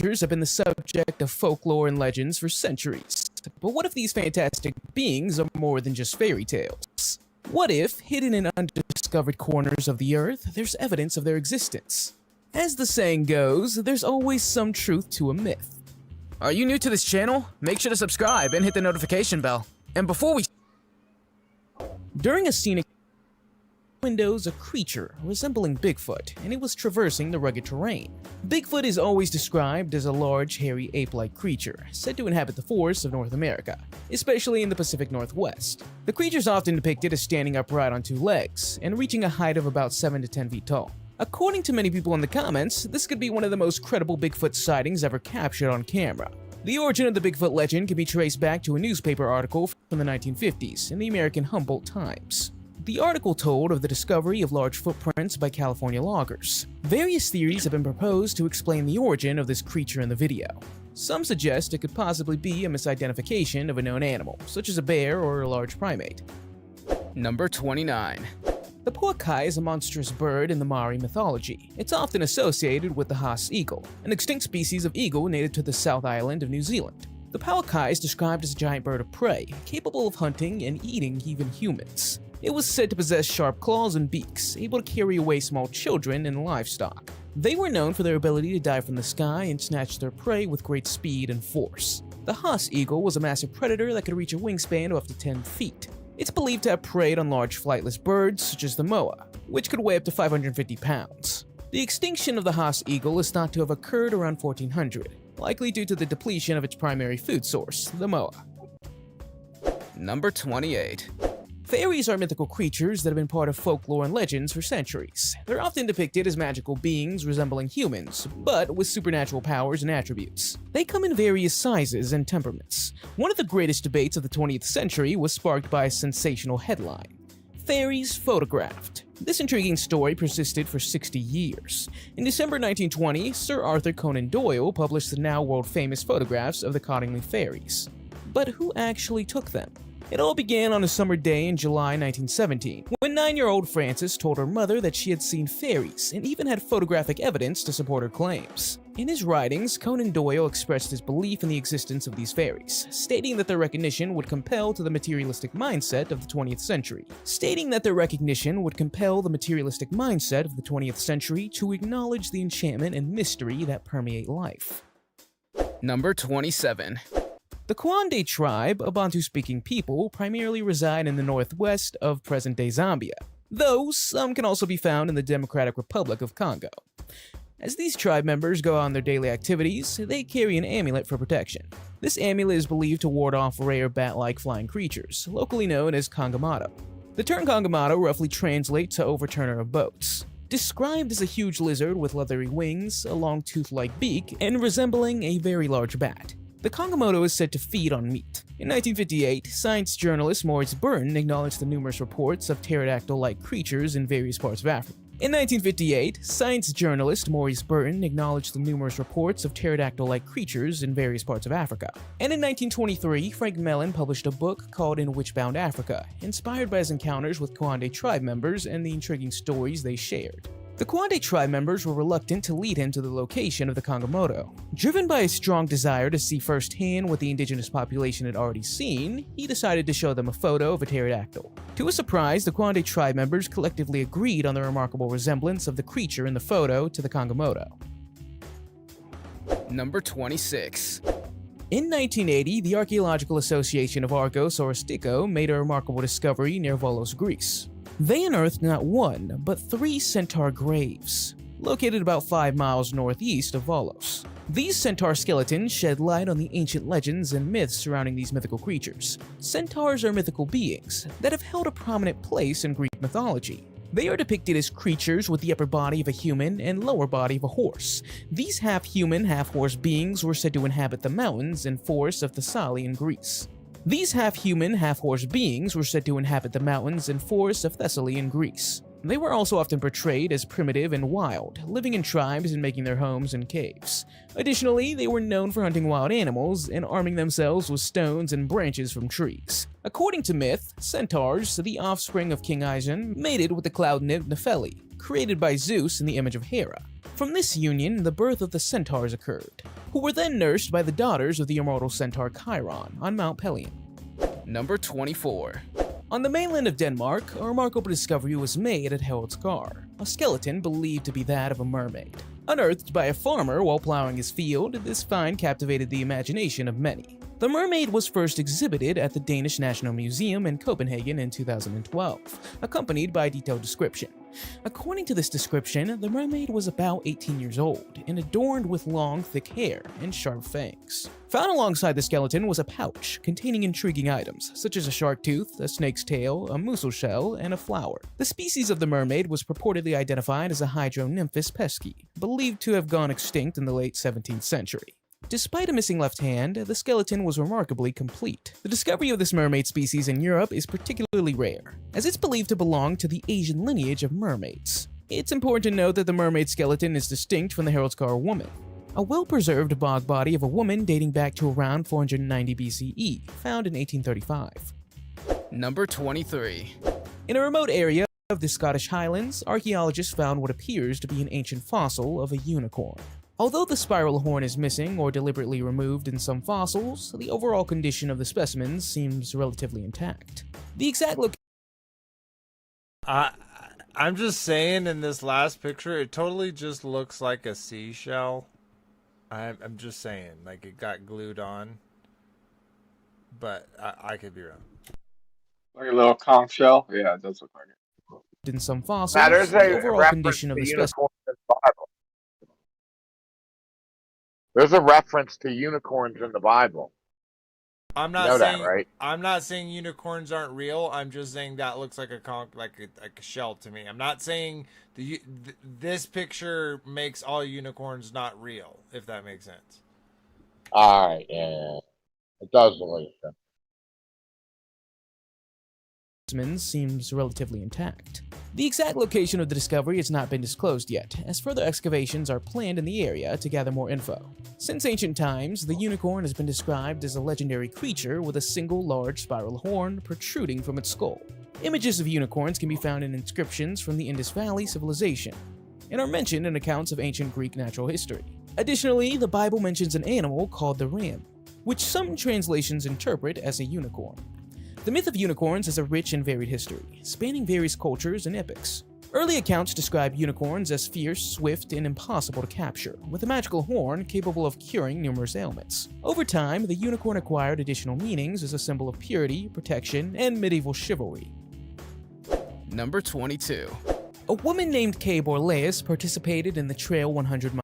creatures have been the subject of folklore and legends for centuries. But what if these fantastic beings are more than just fairy tales? What if, hidden in undiscovered corners of the earth, there's evidence of their existence? As the saying goes, there's always some truth to a myth. Are you new to this channel? Make sure to subscribe and hit the notification bell. And before we... During a scenic windows a creature resembling Bigfoot, and it was traversing the rugged terrain. Bigfoot is always described as a large, hairy, ape-like creature, said to inhabit the forests of North America, especially in the Pacific Northwest. The creature is often depicted as standing upright on two legs, and reaching a height of about 7 to 10 feet tall. According to many people in the comments, this could be one of the most credible Bigfoot sightings ever captured on camera. The origin of the Bigfoot legend can be traced back to a newspaper article from the 1950s in the American Humboldt Times. The article told of the discovery of large footprints by California loggers. Various theories have been proposed to explain the origin of this creature in the video. Some suggest it could possibly be a misidentification of a known animal, such as a bear or a large primate. Number 29. The pouakai is a monstrous bird in the Maori mythology. It's often associated with the Haas eagle, an extinct species of eagle native to the South Island of New Zealand. The pouakai is described as a giant bird of prey, capable of hunting and eating even humans. It was said to possess sharp claws and beaks, able to carry away small children and livestock. They were known for their ability to dive from the sky and snatch their prey with great speed and force. The Haas eagle was a massive predator that could reach a wingspan of up to 10 feet. It's believed to have preyed on large flightless birds such as the moa, which could weigh up to 550 pounds. The extinction of the Haas eagle is thought to have occurred around 1400, likely due to the depletion of its primary food source, the moa. Number 28. Fairies are mythical creatures that have been part of folklore and legends for centuries. They're often depicted as magical beings resembling humans, but with supernatural powers and attributes. They come in various sizes and temperaments. One of the greatest debates of the 20th century was sparked by a sensational headline: Fairies Photographed. This intriguing story persisted for 60 years. In December 1920, Sir Arthur Conan Doyle published the now world-famous photographs of the Cottingley fairies. But who actually took them? It all began on a summer day in July 1917, when 9-year-old Frances told her mother that she had seen fairies and even had photographic evidence to support her claims. In his writings, Conan Doyle expressed his belief in the existence of these fairies, stating that their recognition would compel the materialistic mindset of the 20th century to acknowledge the enchantment and mystery that permeate life. Number 27. The Kwande tribe, a Bantu-speaking people, primarily reside in the northwest of present-day Zambia, though some can also be found in the Democratic Republic of Congo. As these tribe members go on their daily activities, they carry an amulet for protection. This amulet is believed to ward off rare bat-like flying creatures, locally known as Kangamato. The term Kangamato roughly translates to overturner of boats. Described as a huge lizard with leathery wings, a long tooth-like beak, and resembling a very large bat. The Kangamato is said to feed on meat. In 1958, science journalist Maurice Burton acknowledged the numerous reports of pterodactyl-like creatures in various parts of Africa. And in 1923, Frank Mellon published a book called In Witchbound Africa, inspired by his encounters with Kwande tribe members and the intriguing stories they shared. The Kwande tribe members were reluctant to lead him to the location of the Kangamato. Driven by a strong desire to see firsthand what the indigenous population had already seen, he decided to show them a photo of a pterodactyl. To his surprise, the Kwande tribe members collectively agreed on the remarkable resemblance of the creature in the photo to the Kangamato. Number 26. In 1980, the Archaeological Association of Argos or Styko made a remarkable discovery near Volos, Greece. They unearthed not one, but 3 centaur graves, located about 5 miles northeast of Volos. These centaur skeletons shed light on the ancient legends and myths surrounding these mythical creatures. Centaurs are mythical beings that have held a prominent place in Greek mythology. They are depicted as creatures with the upper body of a human and lower body of a horse. These half-human, half-horse beings were said to inhabit the mountains and forests of Thessaly in Greece. These half-human, half-horse beings were said to inhabit the mountains and forests of Thessaly in Greece. They were also often portrayed as primitive and wild, living in tribes and making their homes in caves. Additionally, they were known for hunting wild animals and arming themselves with stones and branches from trees. According to myth, centaurs, the offspring of King Aeson, mated with the cloud nymph Nephele, created by Zeus in the image of Hera. From this union, the birth of the centaurs occurred, who were then nursed by the daughters of the immortal centaur Chiron on Mount Pelion. Number 24. On the mainland of Denmark, a remarkable discovery was made at Heraldsgård, a skeleton believed to be that of a mermaid. Unearthed by a farmer while plowing his field, this find captivated the imagination of many. The mermaid was first exhibited at the Danish National Museum in Copenhagen in 2012, accompanied by a detailed description. According to this description, the mermaid was about 18 years old and adorned with long, thick hair and sharp fangs. Found alongside the skeleton was a pouch containing intriguing items, such as a shark tooth, a snake's tail, a mussel shell, and a flower. The species of the mermaid was purportedly identified as a Hydronymphus pesci, believed to have gone extinct in the late 17th century. Despite a missing left hand, the skeleton was remarkably complete. The discovery of this mermaid species in Europe is particularly rare, as it's believed to belong to the Asian lineage of mermaids. It's important to note that the mermaid skeleton is distinct from the Heraldsgård woman, a well-preserved bog body of a woman dating back to around 490 BCE, found in 1835. Number 23. In a remote area of the Scottish Highlands, archaeologists found what appears to be an ancient fossil of a unicorn. Although the spiral horn is missing or deliberately removed in some fossils, the overall condition of the specimens seems relatively intact. The exact location.
I'm just saying, in this last picture, it totally just looks like a seashell. I'm just saying, like it got glued on, but I could be wrong.
Like a little conch shell? Yeah, it does look like it.
In some fossils,
Now, there's
the
a
overall
reference
condition of
to
the specimen.
unicorns in the Bible. There's a reference to unicorns in the Bible.
I'm not
You know
saying
that, right?
I'm not saying unicorns aren't real. I'm just saying that looks like a shell to me. I'm not saying this picture makes all unicorns not real, if that makes sense.
All right, yeah. It does look like that.
Specimen seems relatively intact. The exact location of the discovery has not been disclosed yet, as further excavations are planned in the area to gather more info. Since ancient times, the unicorn has been described as a legendary creature with a single large spiral horn protruding from its skull. Images of unicorns can be found in inscriptions from the Indus Valley civilization, and are mentioned in accounts of ancient Greek natural history. Additionally, the Bible mentions an animal called the ram, which some translations interpret as a unicorn. The myth of unicorns has a rich and varied history, spanning various cultures and epochs. Early accounts describe unicorns as fierce, swift, and impossible to capture, with a magical horn capable of curing numerous ailments. Over time, the unicorn acquired additional meanings as a symbol of purity, protection, and medieval chivalry. Number 22. A woman named Kay Borlaeus participated in the Trail 100 mile.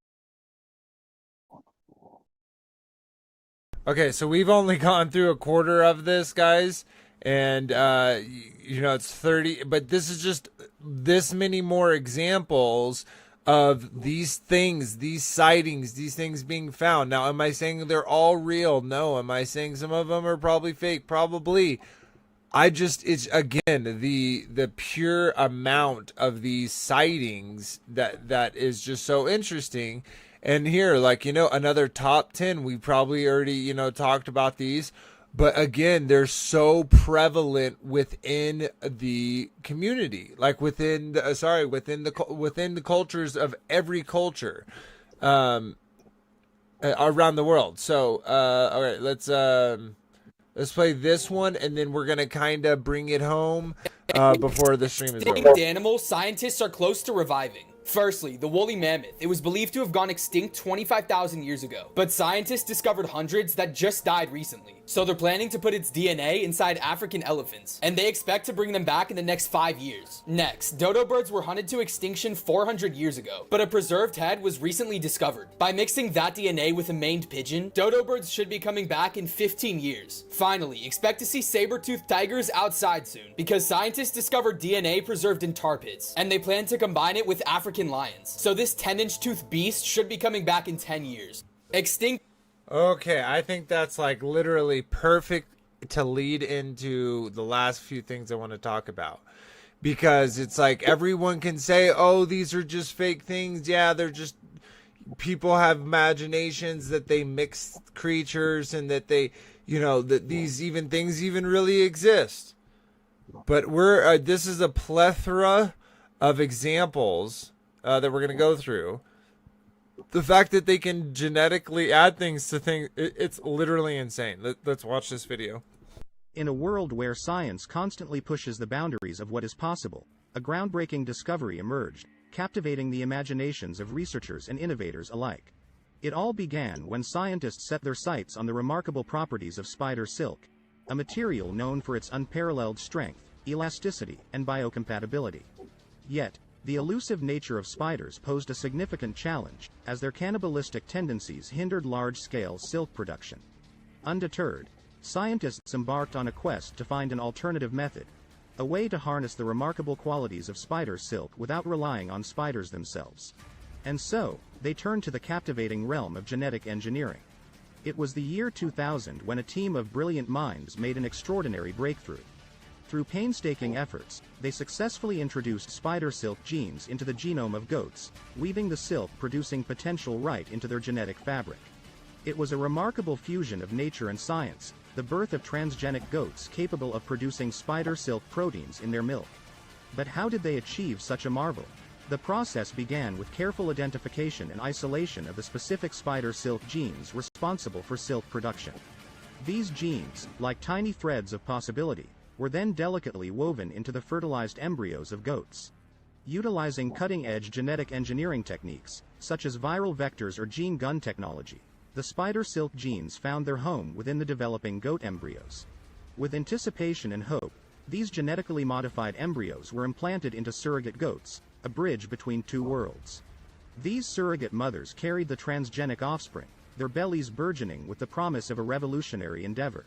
Okay, so we've only gone through a quarter of this, guys. And, it's 30, but this is just this many more examples of these things, these sightings, these things being found. Now, am I saying they're all real? No. Am I saying some of them are probably fake? Probably. It's again, the pure amount of these sightings that is just so interesting. And here, another top 10, we probably already, talked about these. But again, they're so prevalent within the community, like within the cultures of every culture, around the world. So, all right, let's play this one, and then we're gonna kind of bring it home before the stream is over.
Extinct animals scientists are close to reviving. Firstly, the woolly mammoth. It was believed to have gone extinct 25,000 years ago, but scientists discovered hundreds that just died recently. So they're planning to put its DNA inside African elephants, and they expect to bring them back in the next 5 years. Next, dodo birds were hunted to extinction 400 years ago, but a preserved head was recently discovered. By mixing that DNA with a maned pigeon, dodo birds should be coming back in 15 years. Finally, expect to see saber-toothed tigers outside soon, because scientists discovered DNA preserved in tar pits, and they plan to combine it with African lions. So this 10-inch tooth beast should be coming back in 10 years. Extinct.
Okay, I think that's literally perfect to lead into the last few things I want to talk about. Because it's everyone can say, oh, these are just fake things. Yeah, they're just, people have imaginations that they mix creatures and that they, that these things even really exist. But this is a plethora of examples that we're going to go through The fact that they can genetically add things to things, it's literally insane. Let's watch this video.
In a world where science constantly pushes the boundaries of what is possible, a groundbreaking discovery emerged, captivating the imaginations of researchers and innovators alike. It all began when scientists set their sights on the remarkable properties of spider silk, a material known for its unparalleled strength, elasticity, and biocompatibility. Yet, the elusive nature of spiders posed a significant challenge, as their cannibalistic tendencies hindered large-scale silk production. Undeterred, scientists embarked on a quest to find an alternative method, a way to harness the remarkable qualities of spider silk without relying on spiders themselves. And so, they turned to the captivating realm of genetic engineering. It was the year 2000 when a team of brilliant minds made an extraordinary breakthrough. Through painstaking efforts, they successfully introduced spider silk genes into the genome of goats, weaving the silk-producing potential right into their genetic fabric. It was a remarkable fusion of nature and science, the birth of transgenic goats capable of producing spider silk proteins in their milk. But how did they achieve such a marvel? The process began with careful identification and isolation of the specific spider silk genes responsible for silk production. These genes, like tiny threads of possibility, were then delicately woven into the fertilized embryos of goats. Utilizing cutting-edge genetic engineering techniques, such as viral vectors or gene gun technology, the spider silk genes found their home within the developing goat embryos. With anticipation and hope, these genetically modified embryos were implanted into surrogate goats, a bridge between two worlds. These surrogate mothers carried the transgenic offspring, their bellies burgeoning with the promise of a revolutionary endeavor.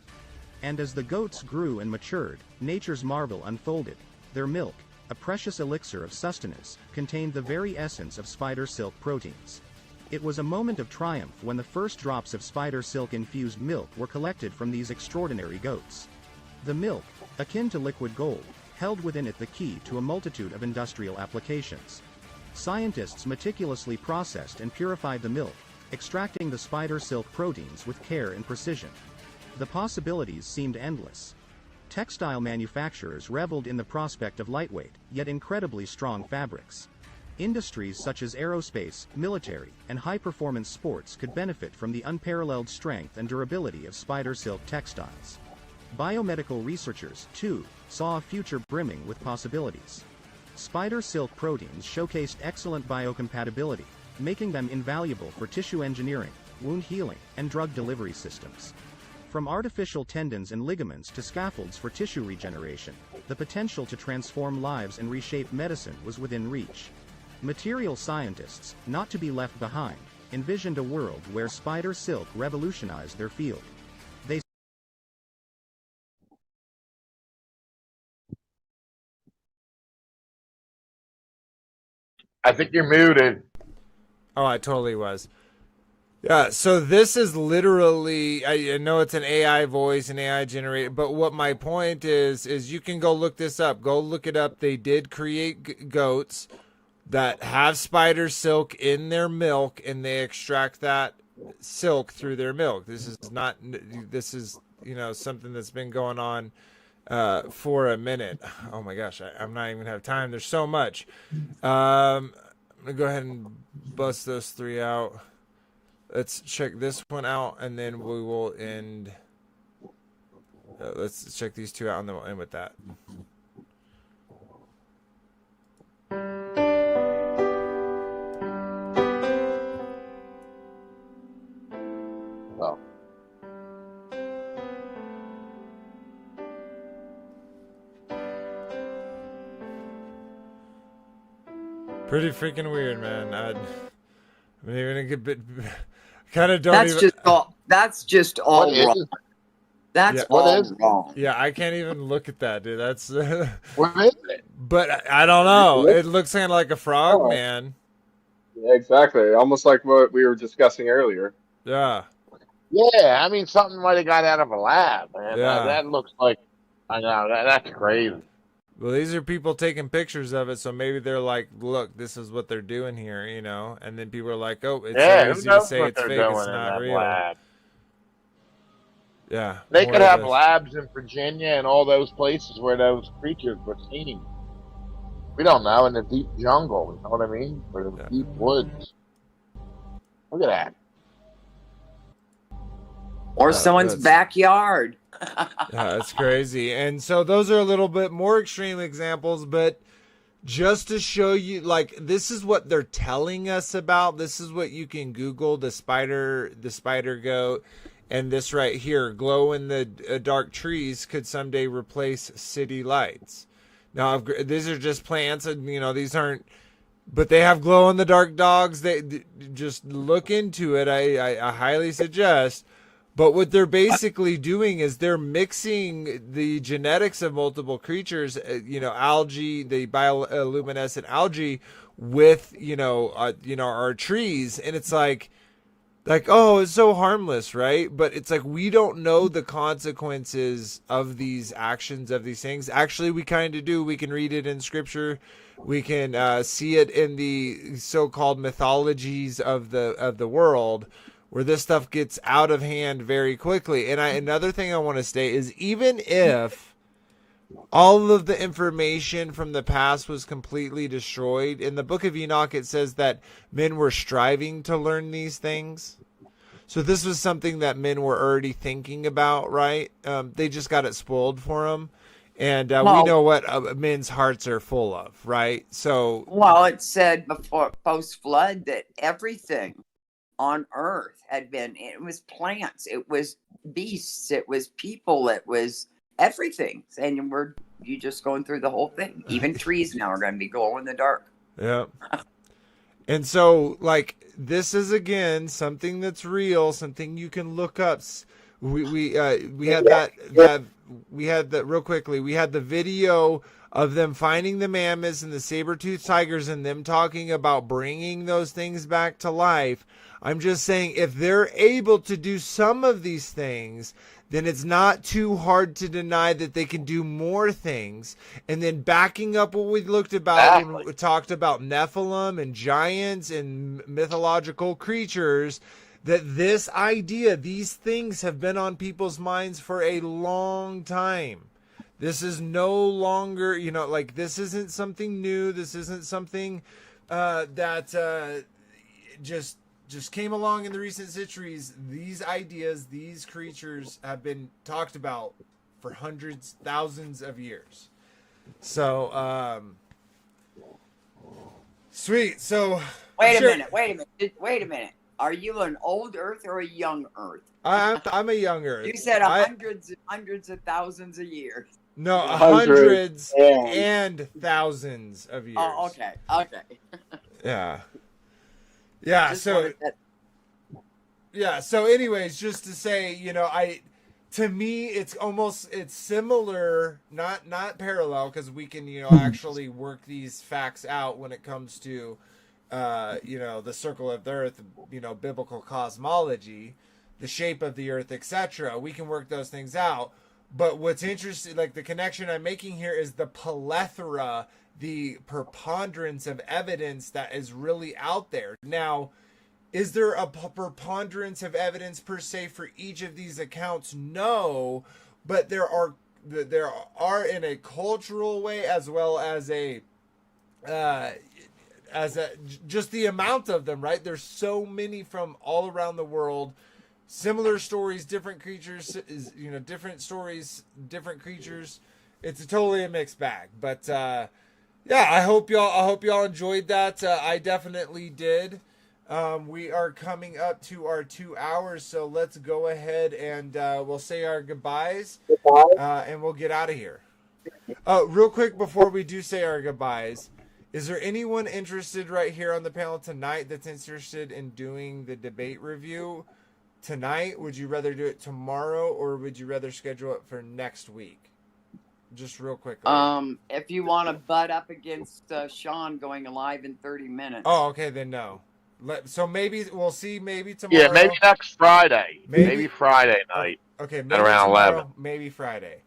And as the goats grew and matured, nature's marvel unfolded. Their milk, a precious elixir of sustenance, contained the very essence of spider silk proteins. It was a moment of triumph when the first drops of spider silk-infused milk were collected from these extraordinary goats. The milk, akin to liquid gold, held within it the key to a multitude of industrial applications. Scientists meticulously processed and purified the milk, extracting the spider silk proteins with care and precision. The possibilities seemed endless. Textile manufacturers reveled in the prospect of lightweight, yet incredibly strong fabrics. Industries such as aerospace, military, and high-performance sports could benefit from the unparalleled strength and durability of spider silk textiles. Biomedical researchers, too, saw a future brimming with possibilities. Spider silk proteins showcased excellent biocompatibility, making them invaluable for tissue engineering, wound healing, and drug delivery systems. From artificial tendons and ligaments to scaffolds for tissue regeneration, the potential to transform lives and reshape medicine was within reach. Material scientists, not to be left behind, envisioned a world where spider silk revolutionized their field. They
I think you're muted.
Oh, I totally was. Yeah, so this is literally, I know it's an AI voice, an AI generated, but what my point is you can go look this up. Go look it up. They did create goats that have spider silk in their milk, and they extract that silk through their milk. This is something that's been going on for a minute. Oh my gosh, I'm not even gonna have time. There's so much. I'm gonna go ahead and bust those three out. Let's check this one out, and then we will end. Let's check these two out, and then we'll end with that.
Oh.
Pretty freaking weird, man. I'm even a good bit. Kind of don't.
That's just all wrong. That's all wrong.
Yeah, I can't even look at that, dude. That's.
What is it?
But I don't know. It looks kind of like a frog, man.
Yeah, exactly. Almost like what we were discussing earlier.
Yeah.
Yeah, I mean, something might have got out of a lab, man.
Yeah.
That looks like, I know, that's crazy.
Well, these are people taking pictures of it, so maybe they're like, look, this is what they're doing here, you know? And then people are like, oh, it's so easy to say it's fake, it's not real.
Lab.
Yeah.
They could have labs in Virginia and all those places where those creatures were seen. We don't know, in the deep jungle, you know what I mean? Or the deep woods. Look at that.
Or someone's backyard.
Yeah, that's crazy. And so those are a little bit more extreme examples, but just to show you, like, this is what they're telling us about. This is what you can Google, the spider goat, and this right here, glow in the dark trees could someday replace city lights. Now, these are just plants, and these aren't, but they have glow in the dark dogs. They just look into it. I highly suggest. But what they're basically doing is they're mixing the genetics of multiple creatures, algae, the bioluminescent algae, with our trees, and it's like, oh, it's so harmless, right? But it's like we don't know the consequences of these actions, of these things. Actually, we kind of do. We can read it in scripture. We can see it in the so-called mythologies of the world, where this stuff gets out of hand very quickly. And another thing I want to state is, even if all of the information from the past was completely destroyed, in the book of Enoch it says that men were striving to learn these things. So this was something that men were already thinking about, right? They just got it spoiled for them. And we know what men's hearts are full of, right? So,
well, it said before post-flood that everything on earth it was plants, it was beasts, it was people, it was everything. And you just going through the whole thing. Even trees now are going to be glow in the dark.
Yeah. And so, like, this is again something that's real, something you can look up. We had that real quickly. We had the video of them finding the mammoths and the saber-toothed tigers, and them talking about bringing those things back to life. I'm just saying, if they're able to do some of these things, then it's not too hard to deny that they can do more things. And then backing up what we looked about when we talked about Nephilim and giants and mythological creatures, that this idea, these things have been on people's minds for a long time. This is no longer, this isn't something new. This isn't something that just came along in the recent centuries. These ideas, these creatures have been talked about for hundreds, thousands of years. So, sweet. So,
wait a minute. Are you an old Earth or a young Earth?
I'm a young Earth.
You said hundreds of thousands of years.
No, hundreds and thousands of years.
Oh, okay.
Yeah. Yeah, so anyways, just to say, to me it's similar, not parallel, because we can, actually work these facts out when it comes to the circle of the earth, biblical cosmology, the shape of the earth, etc. We can work those things out. But what's interesting, like the connection I'm making here, is the plethora, the preponderance of evidence that is really out there. Now, is there a preponderance of evidence per se for each of these accounts? No, but there are in a cultural way, as well as just the amount of them, right? There's so many from all around the world. Similar stories, different creatures, different stories, different creatures. It's totally a mixed bag. But yeah, I hope y'all enjoyed that. I definitely did. We are coming up to our 2 hours, so let's go ahead and we'll say our goodbyes, and we'll get out of here. Real quick before we do say our goodbyes, is there anyone interested right here on the panel tonight that's interested in doing the debate review tonight? Would you rather do it tomorrow, or would you rather schedule it for next week? Just real quickly.
If you want to butt up against Sean going live in 30 minutes.
Oh, okay, then no. So maybe we'll see. Maybe tomorrow.
Yeah, maybe next Friday. Maybe Friday night.
Okay,
maybe at around
tomorrow,
11.
Maybe Friday.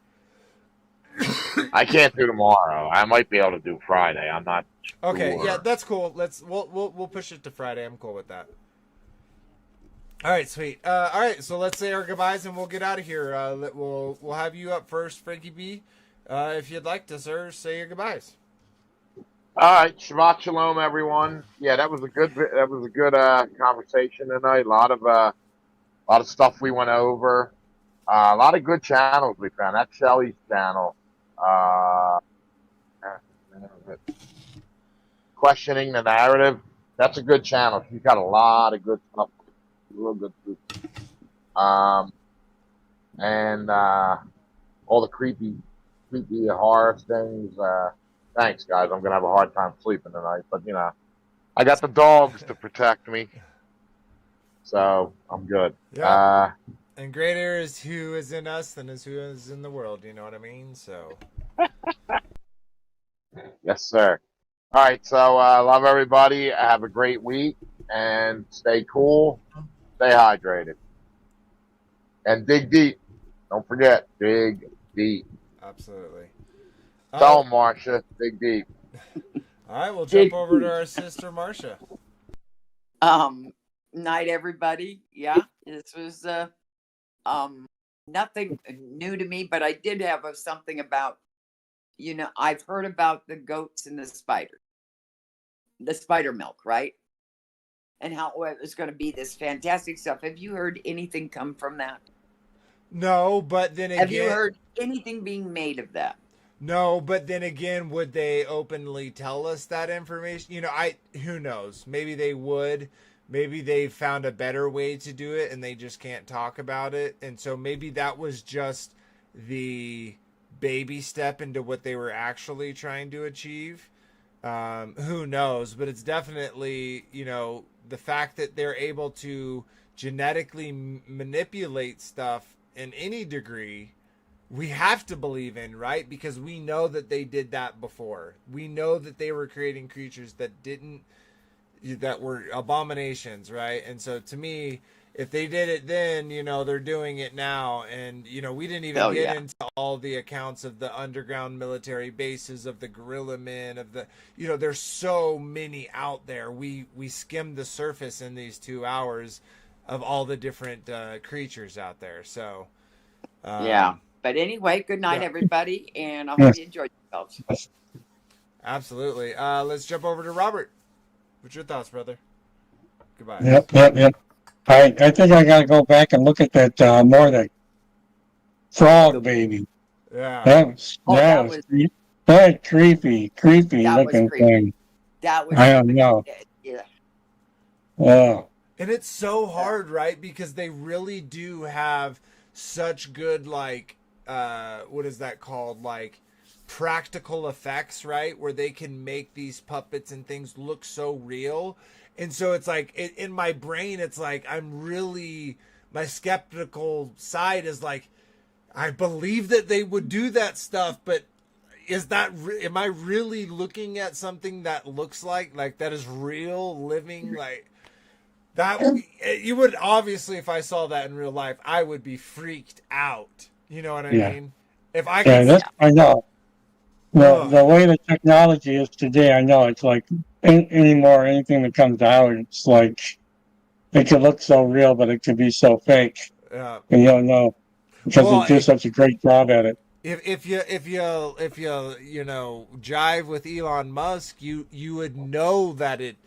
I can't do tomorrow. I might be able to do Friday. I'm not.
Okay,
sure.
yeah, that's cool. We'll push it to Friday. I'm cool with that. All right, sweet. All right, so let's say our goodbyes and we'll get out of here. We'll have you up first, Frankie B. If you'd like to, sir, say your goodbyes.
All right, Shabbat Shalom, everyone. Yeah, that was a good conversation tonight. A lot of stuff we went over. A lot of good channels we found. That's Shelly's channel. Questioning the narrative. That's a good channel. She's got a lot of good stuff. Real good food. And all the creepy horror things. Thanks, guys. I'm gonna have a hard time sleeping tonight, but I got the dogs to protect me, so I'm good.
Yeah. And greater is who is in us than is who is in the world. You know what I mean? So.
Yes, sir. All right. So love everybody. Have a great week and stay cool. Stay hydrated. And dig deep. Don't forget, dig deep.
Absolutely.
Tell them, Marsha, dig deep.
All right, we'll jump over to our sister Marsha.
Night, everybody. Yeah, this was nothing new to me, but I did have something about, I've heard about the goats and the spider milk, right? And how it was going to be this fantastic stuff. Have you heard anything come from that?
No, but then again...
Have you heard anything being made of that?
No, but then again, would they openly tell us that information? Who knows? Maybe they would. Maybe they found a better way to do it and they just can't talk about it. And so maybe that was just the baby step into what they were actually trying to achieve. Who knows? But it's definitely, the fact that they're able to genetically manipulate stuff in any degree, we have to believe in, right? Because we know that they did that before. We know that they were creating creatures that were abominations, right? And so to me, if they did it then, they're doing it now. And, we didn't even get into all the accounts of the underground military bases, of the gorilla men, of the, there's so many out there. We skimmed the surface in these 2 hours of all the different creatures out there. So,
yeah. But anyway, good night, everybody. And I hope you enjoyed yourselves.
Absolutely. Let's jump over to Robert. What's your thoughts, brother? Goodbye.
Yep. I think I gotta go back and look at that that frog baby.
Yeah.
That was creepy looking thing.
That was.
I don't know.
Yeah.
Oh.
And it's so hard, right? Because they really do have such good, what is that called? Practical effects, right? Where they can make these puppets and things look so real. And so it's in my brain, it's my skeptical side is I believe that they would do that stuff, but am I really looking at something that looks like that is real, living, that? You would obviously, if I saw that in real life, I would be freaked out. You know what I mean? If I could,
I know. The way the technology is today, I know it's anything that comes out, it's it could look so real, but it could be so fake.
Yeah.
And you don't know because they do such a great job at it.
If you jive with Elon Musk, you would know that it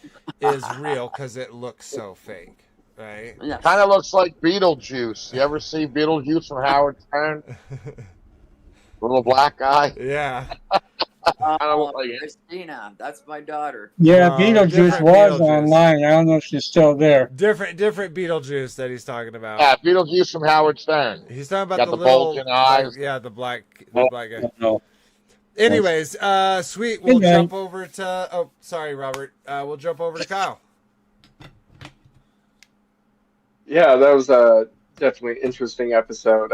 is real because it looks so fake, right?
Kind of looks like Beetlejuice. You ever see Beetlejuice from Howard Stern? Little black guy.
Yeah.
Christina, that's my daughter.
Yeah, Beetlejuice was online. I don't know if she's still there.
Different Beetlejuice that he's talking about.
Yeah, Beetlejuice from Howard Stern.
He's talking about
got the bulging eyes.
The black guy.
No.
Anyways, sweet. We'll jump over to. Oh, sorry, Robert. We'll jump over to Kyle.
Yeah, that was a definitely interesting episode.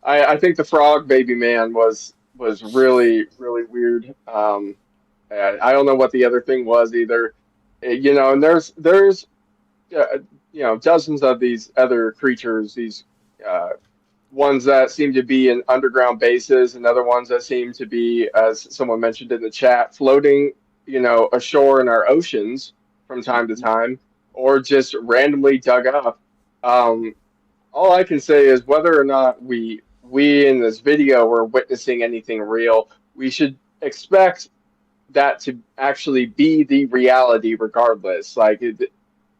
I think the frog baby man was really, really weird. I don't know what the other thing was either. And there's dozens of these other creatures, these ones that seem to be in underground bases and other ones that seem to be, as someone mentioned in the chat, floating, ashore in our oceans from time to time, or just randomly dug up. All I can say is whether or not we in this video were witnessing anything real, we should expect that to actually be the reality regardless. Like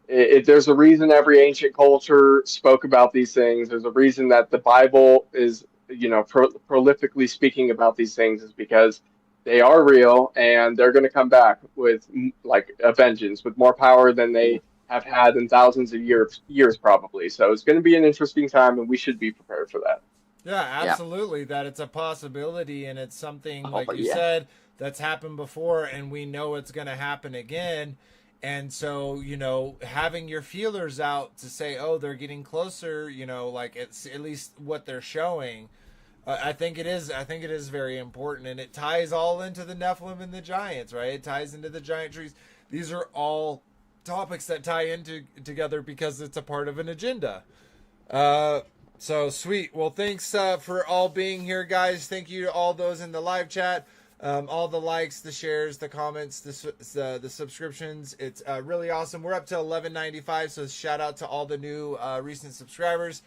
there's a reason every ancient culture spoke about these things. There's a reason that the Bible is, prolifically speaking about these things, is because they are real and they're going to come back with like a vengeance, with more power than they have had in thousands of years probably. So it's going to be an interesting time, and we should be prepared for that.
Yeah, absolutely. That it's a possibility, and it's something, like you said, that's happened before, and we know it's going to happen again. And so, having your feelers out to say, oh, they're getting closer, like it's at least what they're showing. I think it is very important, and it ties all into the Nephilim and the giants, right? It ties into the giant trees. These are all topics that tie into together because it's a part of an agenda. So sweet. Well, thanks for all being here, guys. Thank you to all those in the live chat, all the likes, the shares, the comments, the subscriptions. It's really awesome. We're up to 1195, so shout out to all the new recent subscribers.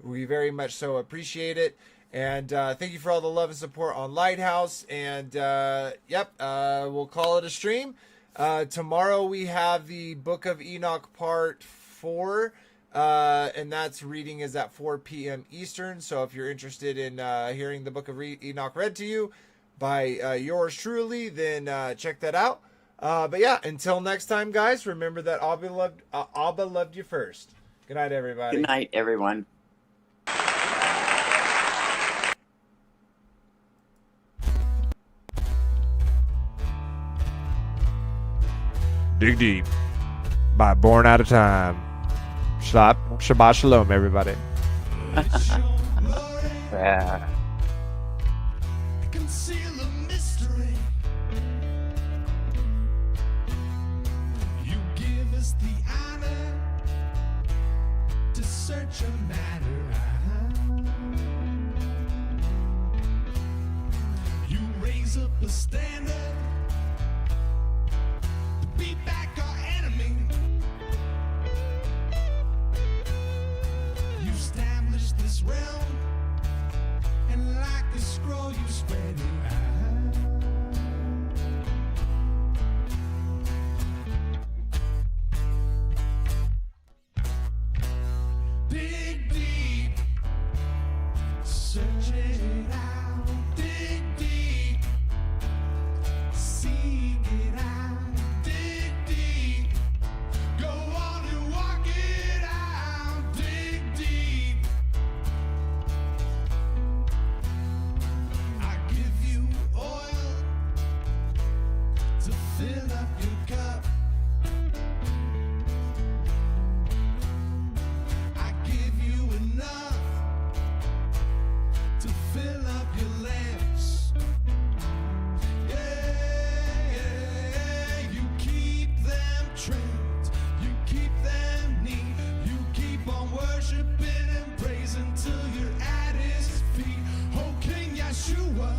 We very much so appreciate it. And thank you for all the love and support on Lighthouse. And we'll call it a stream. Tomorrow we have the Book of Enoch Part 4. And that's reading is at 4 p.m. Eastern. So if you're interested in hearing the Book of Enoch read to you by yours truly, then check that out. But yeah, until next time, guys, remember that Abba loved you first. Good night, everybody.
Good night, everyone.
Dig Deep by Born Out of Time. Shabbat Shalom, everybody.
Yeah.
Conceal a mystery. You give us the honor to search a matter. You raise up a standard to beat back our enemy. You establish this realm, and like a scroll you spread it out. Dig deep, search it out. Dig deep, seek it out. Dig deep, go on and walk it out. Dig deep, I give you oil to fill up your cup. I give you enough to fill up your lamps. Yeah, you keep them trimmed, you keep them neat, you keep on worshiping and praising till you're at his feet. Oh, King Yeshua.